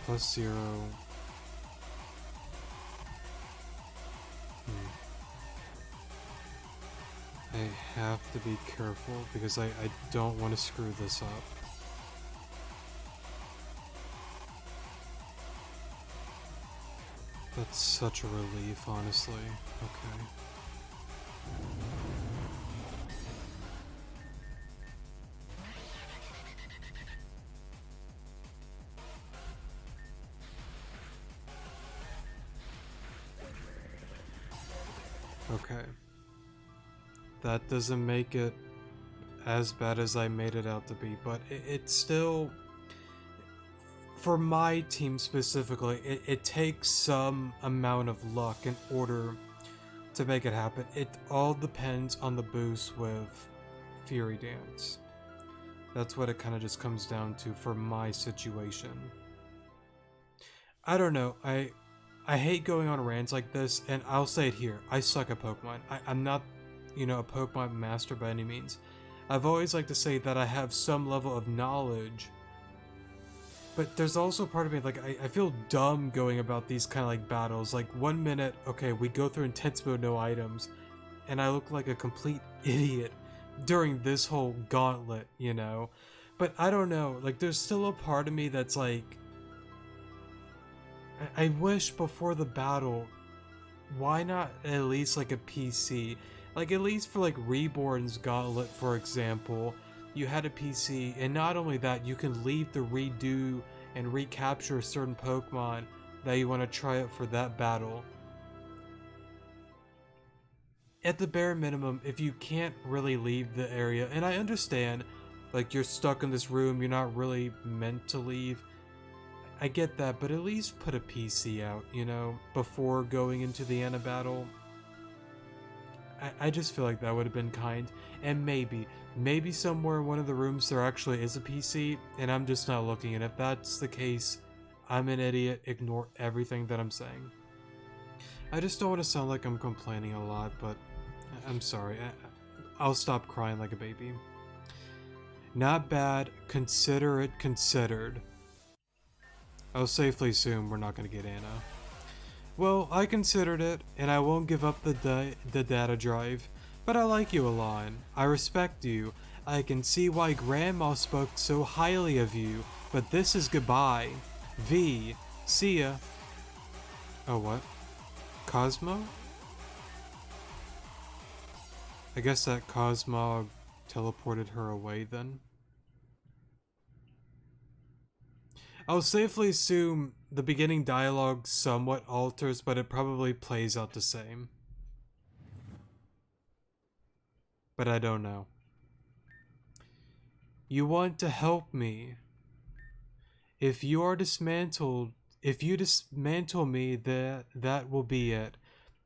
+0. I have to be careful because I don't want to screw this up. That's such a relief, honestly. Okay. Okay. That doesn't make it as bad as I made it out to be, but it's still... For my team specifically, it takes some amount of luck in order to make it happen. It all depends on the boost with Fury Dance. That's what it kind of just comes down to for my situation. I don't know, I hate going on rants like this, and I'll say it here, I suck at Pokemon. I'm not, you know, a Pokemon master by any means. I've always liked to say that I have some level of knowledge, but there's also part of me, like, I feel dumb going about these kind of, like, battles. Like, 1 minute, okay, we go through intense mode, no items, and I look like a complete idiot during this whole gauntlet, you know? But I don't know, like, there's still a part of me that's like... I wish before the battle, why not at least, like, a PC? Like, at least for, like, Reborn's Gauntlet, for example, you had a PC, and not only that, you can leave to redo and recapture certain Pokemon that you want to try out for that battle. At the bare minimum, if you can't really leave the area, and I understand, like, you're stuck in this room, you're not really meant to leave, I get that, but at least put a PC out, you know, before going into the end of battle. I just feel like that would have been kind, and maybe somewhere in one of the rooms there actually is a PC, and I'm just not looking, and if that's the case, I'm an idiot, ignore everything that I'm saying. I just don't want to sound like I'm complaining a lot, but I'm sorry, I'll stop crying like a baby. Not bad, consider it considered. I'll safely assume we're not going to get Anna. Well, I considered it, and I won't give up the data drive. But I like you, Alon. I respect you. I can see why Grandma spoke so highly of you, but this is goodbye. V. See ya. Oh, what? Cosmo? I guess that Cosmo teleported her away then. I'll safely assume the beginning dialogue somewhat alters, but it probably plays out the same. But I don't know. You want to help me. If you are dismantled, if you dismantle me, that will be it.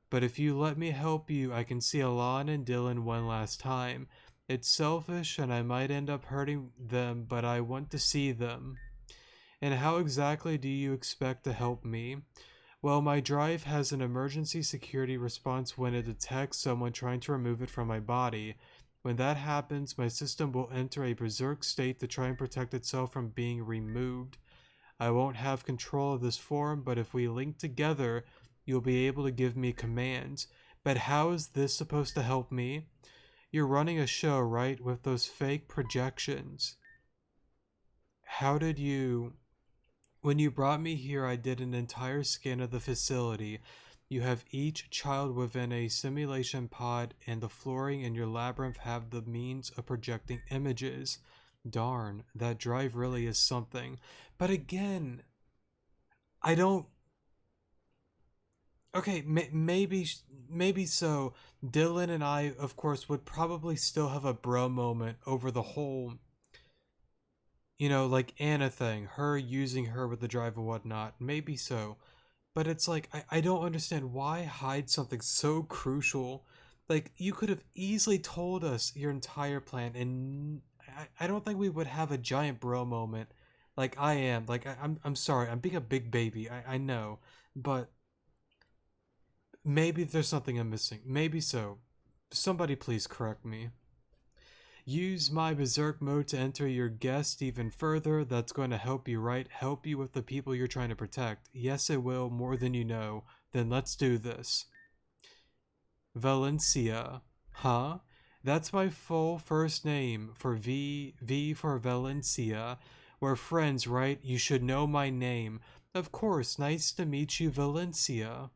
But if you let me help you, I can see Alon and Dylan one last time. It's selfish and I might end up hurting them, but I want to see them. And how exactly do you expect to help me? Well, my drive has an emergency security response when it detects someone trying to remove it from my body. When that happens, my system will enter a berserk state to try and protect itself from being removed. I won't have control of this form, but if we link together, you'll be able to give me commands. But how is this supposed to help me? You're running a show, right? With those fake projections. How did you... When you brought me here, I did an entire scan of the facility. You have each child within a simulation pod, and the flooring in your labyrinth have the means of projecting images. Darn, that drive really is something. But again, I don't... Okay, maybe so. Dylan and I, of course, would probably still have a bro moment over the whole, like Anna thing, her using her with the drive and whatnot. Maybe so. But it's like, I don't understand why hide something so crucial. Like, you could have easily told us your entire plan, and I don't think we would have a giant bro moment like I am. Like, I'm sorry, I'm being a big baby, I know. But maybe there's something I'm missing. Maybe so. Somebody please correct me. Use my berserk mode to enter your guest even further. That's going to help you, right? Help you with the people you're trying to protect. Yes, it will, more than you know. Then let's do this. Valencia. Huh? That's my full first name for V for Valencia. We're friends, right? You should know my name. Of course, nice to meet you, Valencia.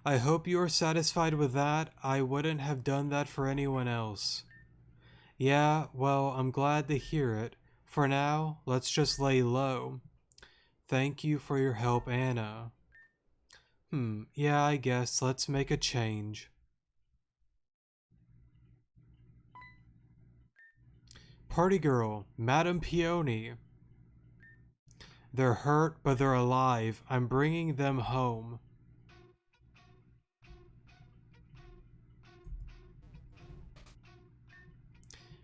I hope you are satisfied with that. I wouldn't have done that for anyone else. Yeah, well, I'm glad to hear it. For now, let's just lay low. Thank you for your help, Anna. Yeah, I guess let's make a change. Party girl, Madame Peony. They're hurt, but they're alive. I'm bringing them home.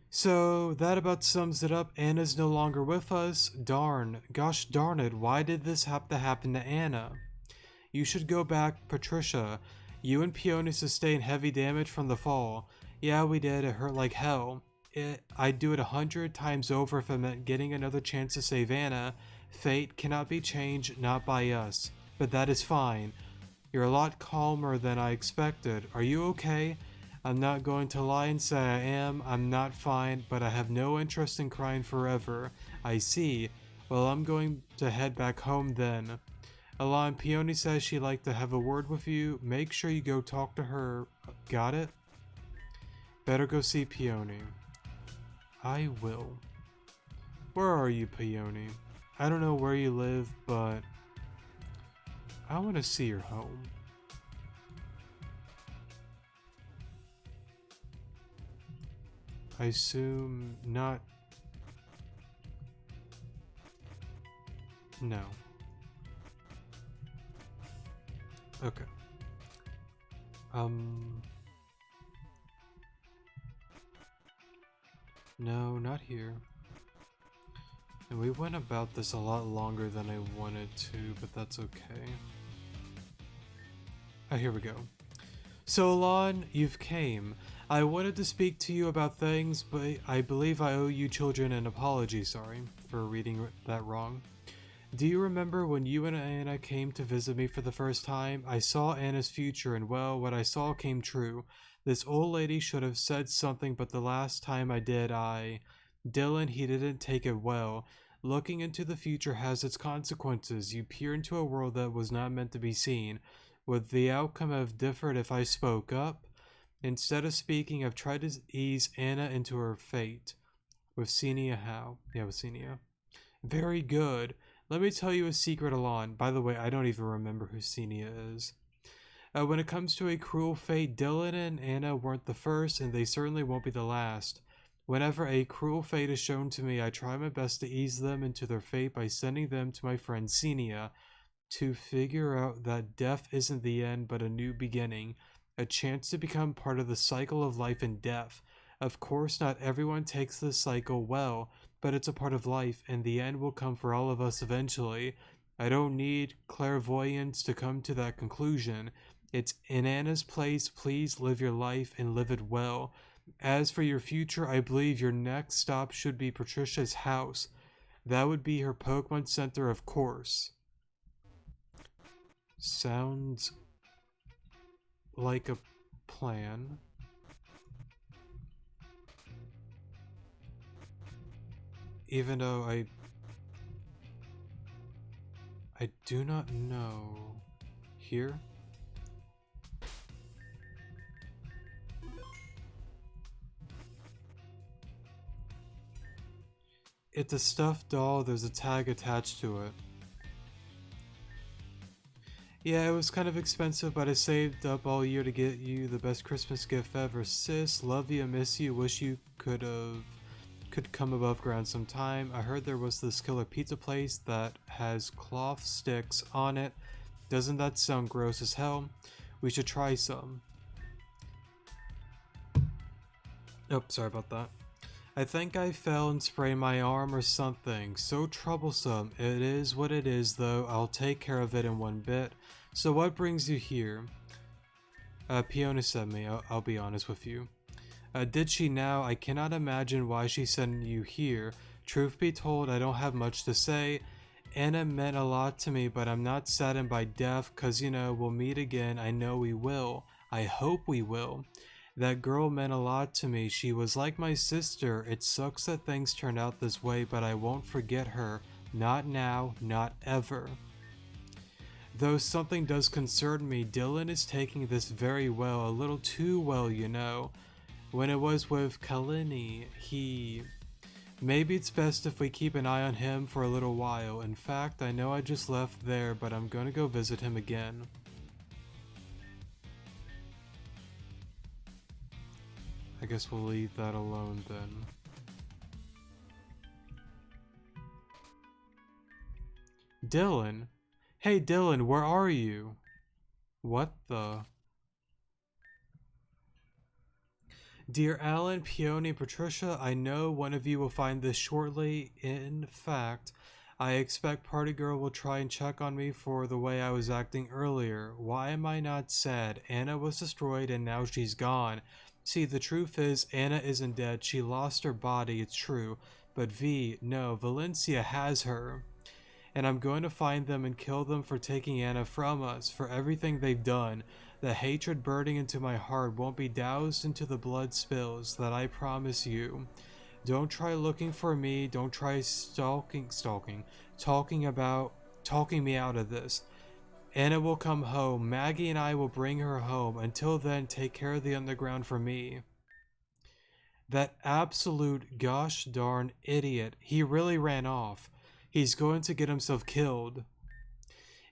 So that about sums it up. Anna's no longer with us. Darn. Gosh darn it, why did this have to happen to Anna? You should go back, Patricia. You and Peony sustained heavy damage from the fall. Yeah, we did. It hurt like hell. I'd do it 100 times over if it meant getting another chance to save Anna. Fate cannot be changed, not by us. But that is fine. You're a lot calmer than I expected. Are you okay? I'm not going to lie and say I am. I'm not fine, but I have no interest in crying forever. I see. Well, I'm going to head back home then. Alon, Peony says she'd like to have a word with you. Make sure you go talk to her. Got it? Better go see Peony. I will. Where are you, Peony? I don't know where you live, but I want to see your home. I assume not. No. Okay. No, not here. And we went about this a lot longer than I wanted to, but that's okay. Oh, here we go. So, Alon, you've came. I wanted to speak to you about things, but I believe I owe you children an apology, sorry, for reading that wrong. Do you remember when you and Anna came to visit me for the first time? I saw Anna's future, and well, what I saw came true. This old lady should have said something, but the last time I did, Dylan, he didn't take it well. Looking into the future has its consequences. You peer into a world that was not meant to be seen. Would the outcome have differed if I spoke up? Instead of speaking, I've tried to ease Anna into her fate. With Senia how? Yeah, with Senia. Very good. Let me tell you a secret, Alon. By the way, I don't even remember who Senia is. When it comes to a cruel fate, Dylan and Anna weren't the first, and they certainly won't be the last. Whenever a cruel fate is shown to me, I try my best to ease them into their fate by sending them to my friend Senia to figure out that death isn't the end but a new beginning, a chance to become part of the cycle of life and death. Of course, not everyone takes this cycle well, but it's a part of life, and the end will come for all of us eventually. I don't need clairvoyance to come to that conclusion. It's in Anna's place. Please live your life and live it well. As for your future, I believe your next stop should be Patricia's house. That would be her Pokemon Center, of course. Sounds like a plan. Even though I do not know. Here? It's a stuffed doll, there's a tag attached to it. Yeah, it was kind of expensive, but I saved up all year to get you the best Christmas gift ever. Sis, love you, miss you, wish you could come above ground sometime. I heard there was this killer pizza place that has cloth sticks on it. Doesn't that sound gross as hell? We should try some. Oh, sorry about that. I think I fell and sprained my arm or something. So troublesome. It is what it is though. I'll take care of it in one bit. So what brings you here? Peony sent me. I'll be honest with you. Did she now? I cannot imagine why she sent you here. Truth be told, I don't have much to say. Anna meant a lot to me, but I'm not saddened by death, cause you know, we'll meet again. I know we will. I hope we will. That girl meant a lot to me. She was like my sister. It sucks that things turned out this way, but I won't forget her. Not now, not ever. Though something does concern me, Dylan is taking this very well, a little too well, you know. When it was with Kalini, maybe it's best if we keep an eye on him for a little while. In fact, I know I just left there, but I'm gonna go visit him again. I guess we'll leave that alone then. Dylan? Hey Dylan, where are you? What the? Dear Alan, Peony, Patricia, I know one of you will find this shortly. In fact, I expect Party Girl will try and check on me for the way I was acting earlier. Why am I not sad? Anna was destroyed and now she's gone. See, the truth is, Anna isn't dead. She lost her body, it's true. But no, Valencia has her. And I'm going to find them and kill them for taking Anna from us, for everything they've done. The hatred burning into my heart won't be doused into the blood spills, that I promise you. Don't try looking for me, don't try talking me out of this. Anna will come home, Maggie and I will bring her home. Until then, take care of the underground for me. That absolute gosh darn idiot, he really ran off. He's going to get himself killed.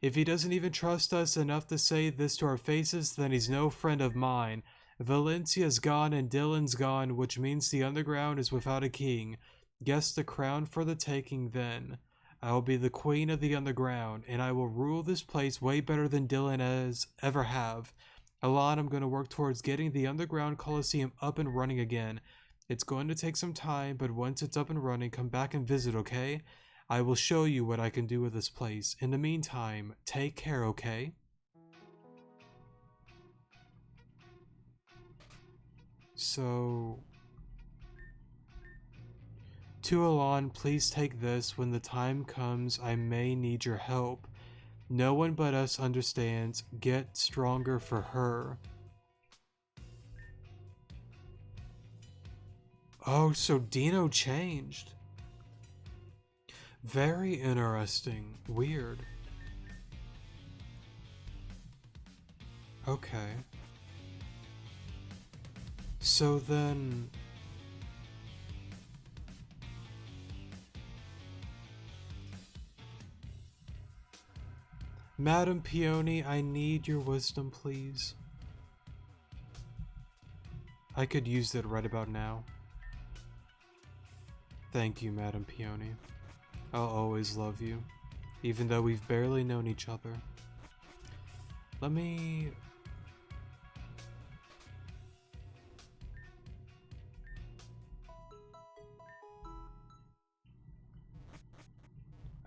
If he doesn't even trust us enough to say this to our faces, then he's no friend of mine. Valencia's gone and Dylan's gone, which means the underground is without a king. Guess the crown for the taking then. I will be the queen of the underground, and I will rule this place way better than Dylan has ever have. Alon, I'm going to work towards getting the underground coliseum up and running again. It's going to take some time, but once it's up and running, come back and visit, okay? I will show you what I can do with this place. In the meantime, take care, okay? So... To Alon, please take this. When the time comes, I may need your help. No one but us understands. Get stronger for her. Oh, so Dino changed. Very interesting. Weird. Okay. So then... Madam Peony, I need your wisdom, please. I could use it right about now. Thank you, Madam Peony. I'll always love you, even though we've barely known each other. Let me...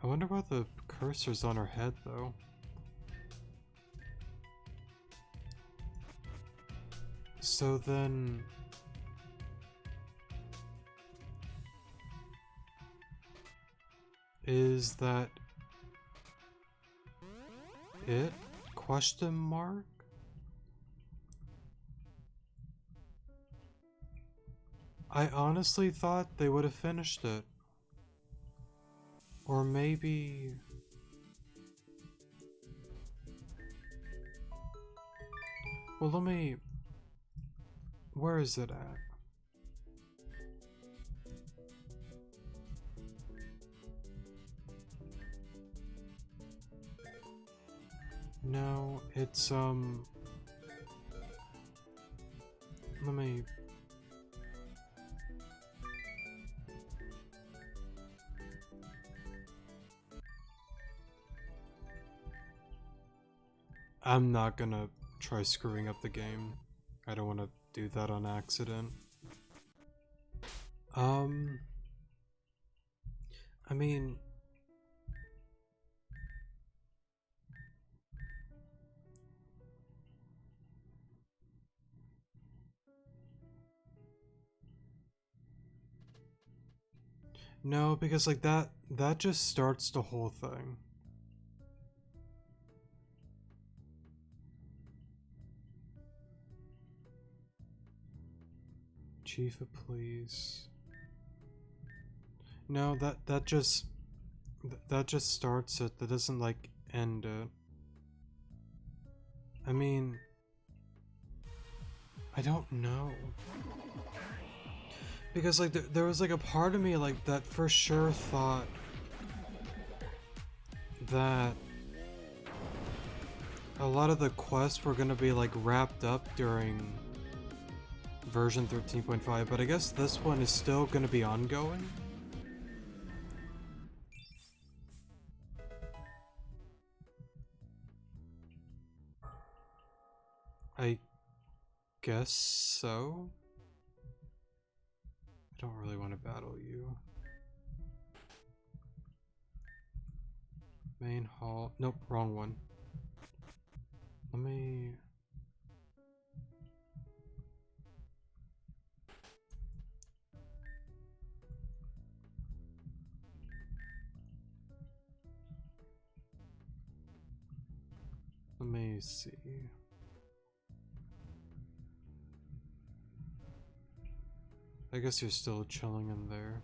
I wonder why the cursor's on her head, though. So then... Is that it? Question mark? I honestly thought they would have finished it. Or maybe... Well, let me... Where is it at? No, it's, let me... I'm not gonna try screwing up the game. I don't want to do that on accident. I mean... No, because like that just starts the whole thing. Chief of Police. No, that just starts it. That doesn't like end it. I mean, I don't know. Because like there was like a part of me like that for sure thought that a lot of the quests were gonna be like wrapped up during version 13.5, but I guess this one is still gonna be ongoing. I guess so. I don't really want to battle you. Main hall. Nope, wrong one. Let me... Let me see. I guess you're still chilling in there.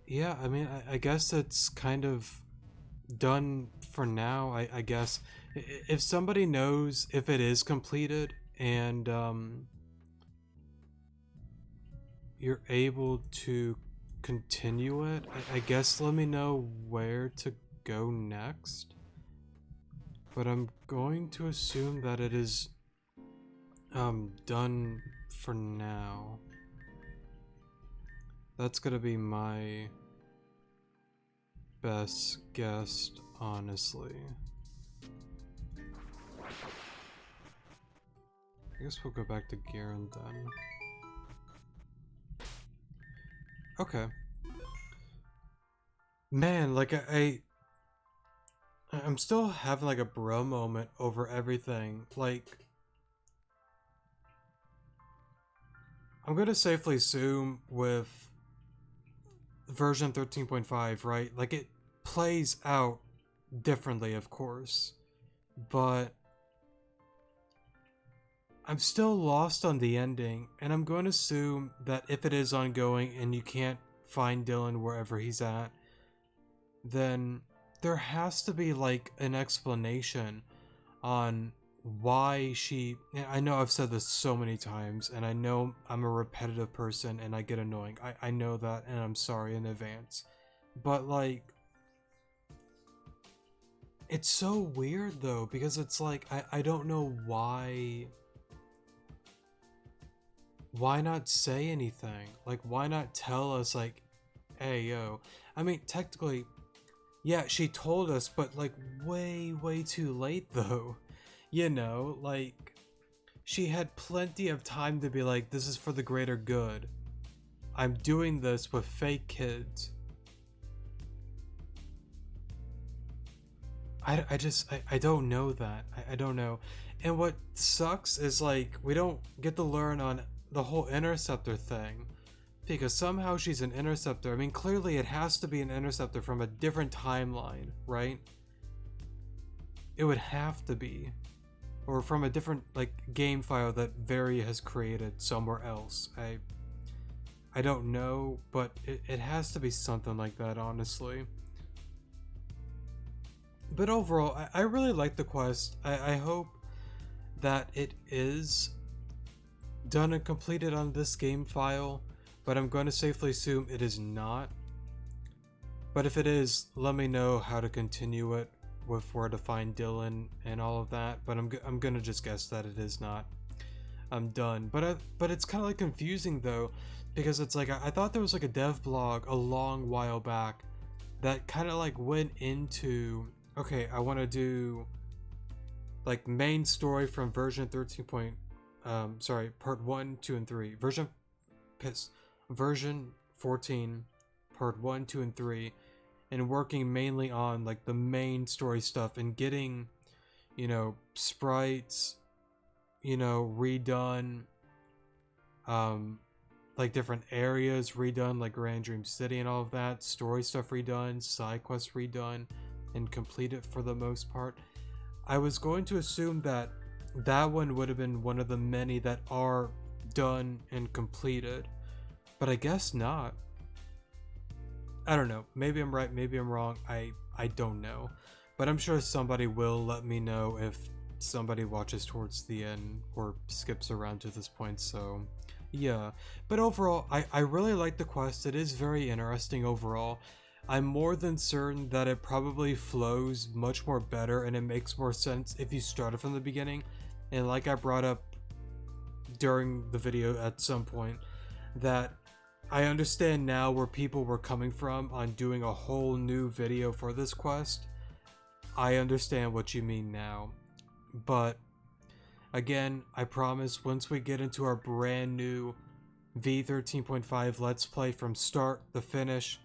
Yeah, I mean, I guess it's kind of done for now, I guess. If somebody knows if it is completed and you're able to continue it, I guess let me know where to go next. But I'm going to assume that it is done for now. That's gonna be my best guess, honestly. I guess we'll go back to Garen then. Okay. Man, like I'm still having like a bro moment over everything. Like, I'm gonna safely assume with version 13.5, right? Like, it plays out differently, of course, but I'm still lost on the ending, and I'm going to assume that if it is ongoing and you can't find Dylan wherever he's at, then there has to be like an explanation on why she... I know I've said this so many times, and I know I'm a repetitive person and I get annoying. I know that, and I'm sorry in advance. But like, it's so weird though, because it's like, I don't know why not say anything? Like, why not tell us like, hey yo, I mean technically, yeah, she told us, but like way too late though. You know, like, she had plenty of time to be like, this is for the greater good. I'm doing this with fake kids. I don't know that. I don't know. And what sucks is like we don't get to learn on the whole interceptor thing. Because somehow she's an interceptor. I mean, clearly it has to be an interceptor from a different timeline, right? It would have to be. Or from a different, like, game file that Varia has created somewhere else. I don't know, but it has to be something like that, honestly. But overall, I really like the quest. I hope that it is done and completed on this game file, but I'm going to safely assume it is not. But if it is, let me know how to continue it with where to find Dylan and all of that. But I'm gonna just guess that it is not. I'm done. But it's kind of like confusing though, because it's like I thought there was like a dev blog a long while back that kind of like went into, okay, I want to do like main story from version 13 point, sorry, part 1, 2, and 3, version 14, part 1, 2, and 3, and working mainly on like the main story stuff and getting, you know, sprites, you know, redone, like different areas redone, like Grand Dream City and all of that, story stuff redone, side quests redone, and completed for the most part. I was going to assume that that one would have been one of the many that are done and completed, but I guess not. I don't know. Maybe I'm right, maybe I'm wrong. I don't know. But I'm sure somebody will let me know if somebody watches towards the end or skips around to this point, so yeah. But overall, I really like the quest. It is very interesting overall. I'm more than certain that it probably flows much more better and it makes more sense if you started from the beginning. And like I brought up during the video at some point, that I understand now where people were coming from on doing a whole new video for this quest. I understand what you mean now. But again, I promise once we get into our brand new V13.5 Let's Play from start to finish,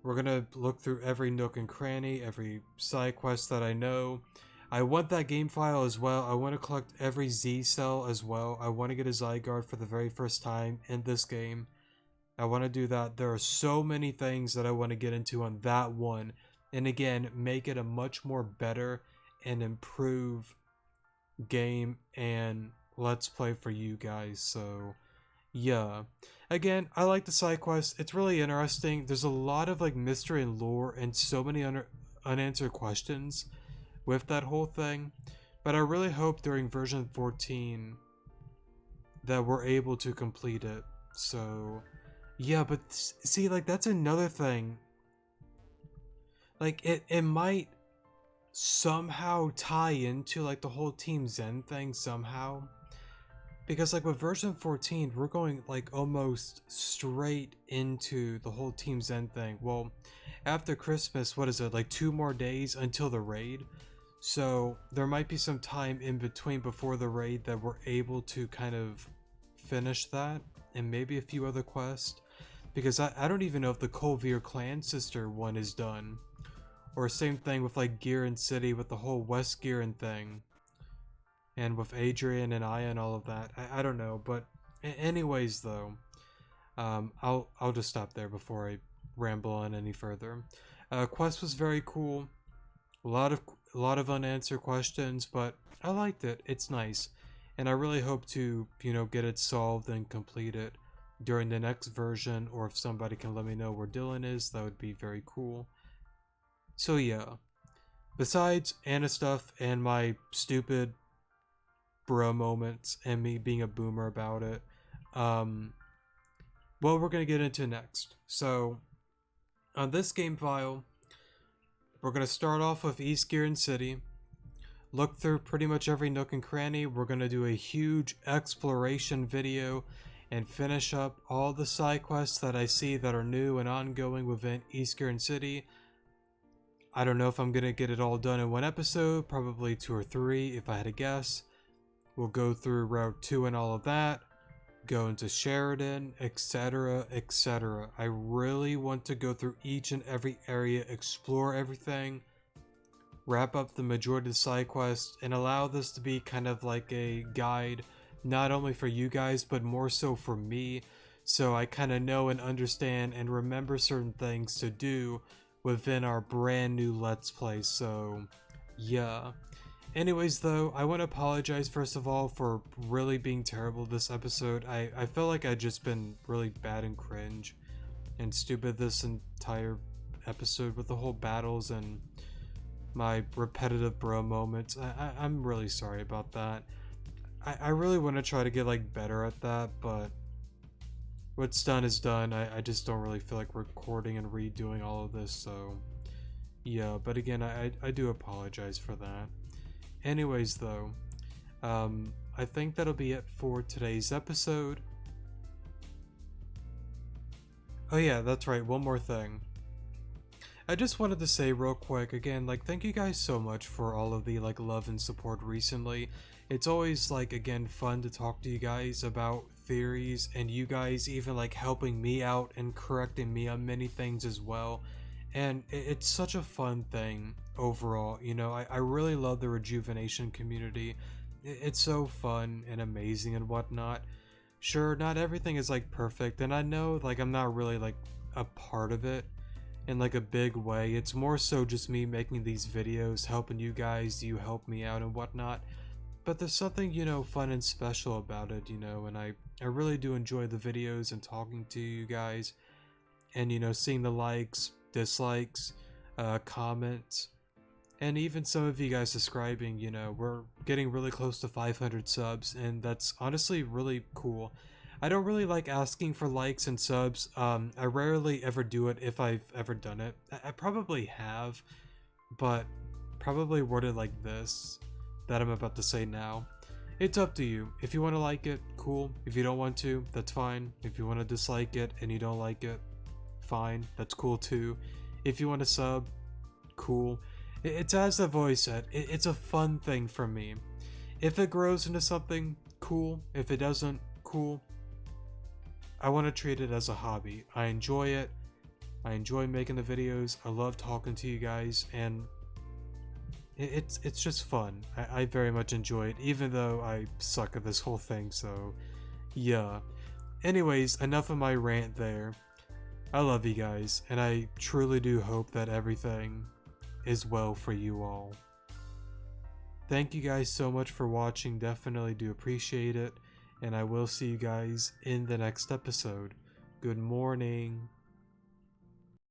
we're gonna look through every nook and cranny, every side quest that I know. I want that game file as well. I want to collect every Z cell as well. I want to get a Zygarde for the very first time in this game. I want to do that. There are so many things that I want to get into on that one. And again, make it a much more better and improved game and Let's Play for you guys. So yeah, again, I like the side quest. It's really interesting. There's a lot of like mystery and lore and so many unanswered questions with that whole thing. But I really hope during version 14 that we're able to complete it. So yeah, but see, like that's another thing. Like it might somehow tie into like the whole Team Zen thing somehow. Because like with version 14, we're going like almost straight into the whole Team Zen thing. Well, after Christmas, what is it, like 2 more days until the raid? So there might be some time in between before the raid that we're able to kind of finish that. And maybe a few other quests. Because I don't even know if the Colvir Clan Sister one is done. Or same thing with like Giran City with the whole West Giran thing. And with Adrian and Aya and all of that. I don't know, but anyways though, I'll just stop there before I ramble on any further. Quest was very cool. A lot of unanswered questions, but I liked it. It's nice. And I really hope to, you know, get it solved and complete it during the next version, or if somebody can let me know where Dylan is, that would be very cool. So yeah. Besides Anna stuff and my stupid bro moments and me being a boomer about it, well, we're gonna get into next. So on this game file, we're gonna start off with East Giran City, look through pretty much every nook and cranny. We're gonna do a huge exploration video and finish up all the side quests that I see that are new and ongoing within East Giran City. I don't know if I'm gonna get it all done in one episode, probably 2 or 3 if I had to guess. We'll go through Route 2 and all of that, go into Sheridan, etc, etc. I really want to go through each and every area, explore everything. wrap up the majority of the side quests, and allow this to be kind of like a guide, not only for you guys, but more so for me, so I kind of know and understand and remember certain things to do within our brand new Let's Play. So, yeah. Anyways, though, I want to apologize first of all for really being terrible this episode. I feel like I've just been really bad and cringe and stupid this entire episode with the whole battles and my repetitive bro moments. I'm really sorry about that. I really want to try to get like better at that, but what's done is done. I just don't really feel like recording and redoing all of this, so yeah. But again, I do apologize for that. Anyways, though, I think that'll be it for today's episode. Oh yeah, that's right, one more thing. I just wanted to say real quick again, like, thank you guys so much for all of the like love and support recently. It's always like, again, fun to talk to you guys about theories, and you guys even like helping me out and correcting me on many things as well. And it's such a fun thing overall, you know. I really love the rejuvenation community. It's so fun and amazing and whatnot. Sure, not everything is like perfect, and I know like I'm not really like a part of it in like a big way. It's more so just me making these videos, helping you guys, you help me out and whatnot. But there's something, you know, fun and special about it, you know, and I really do enjoy the videos and talking to you guys, and, you know, seeing the likes, dislikes, comments, and even some of you guys subscribing. You know, we're getting really close to 500 subs, and that's honestly really cool. I don't really like asking for likes and subs. I rarely ever do it, if I've ever done it. I probably have, but probably worded like this that I'm about to say now. It's up to you. If you want to like it, cool. If you don't want to, that's fine. If you want to dislike it and you don't like it, fine. That's cool too. If you want to sub, cool. It's as I've always said, it's a fun thing for me. If it grows into something, cool. If it doesn't, cool. I want to treat it as a hobby. I enjoy it. I enjoy making the videos. I love talking to you guys, and it's just fun. I very much enjoy it, even though I suck at this whole thing, so yeah. Anyways, enough of my rant there. I love you guys, and I truly do hope that everything is well for you all. Thank you guys so much for watching, definitely do appreciate it, and I will see you guys in the next episode. Good morning.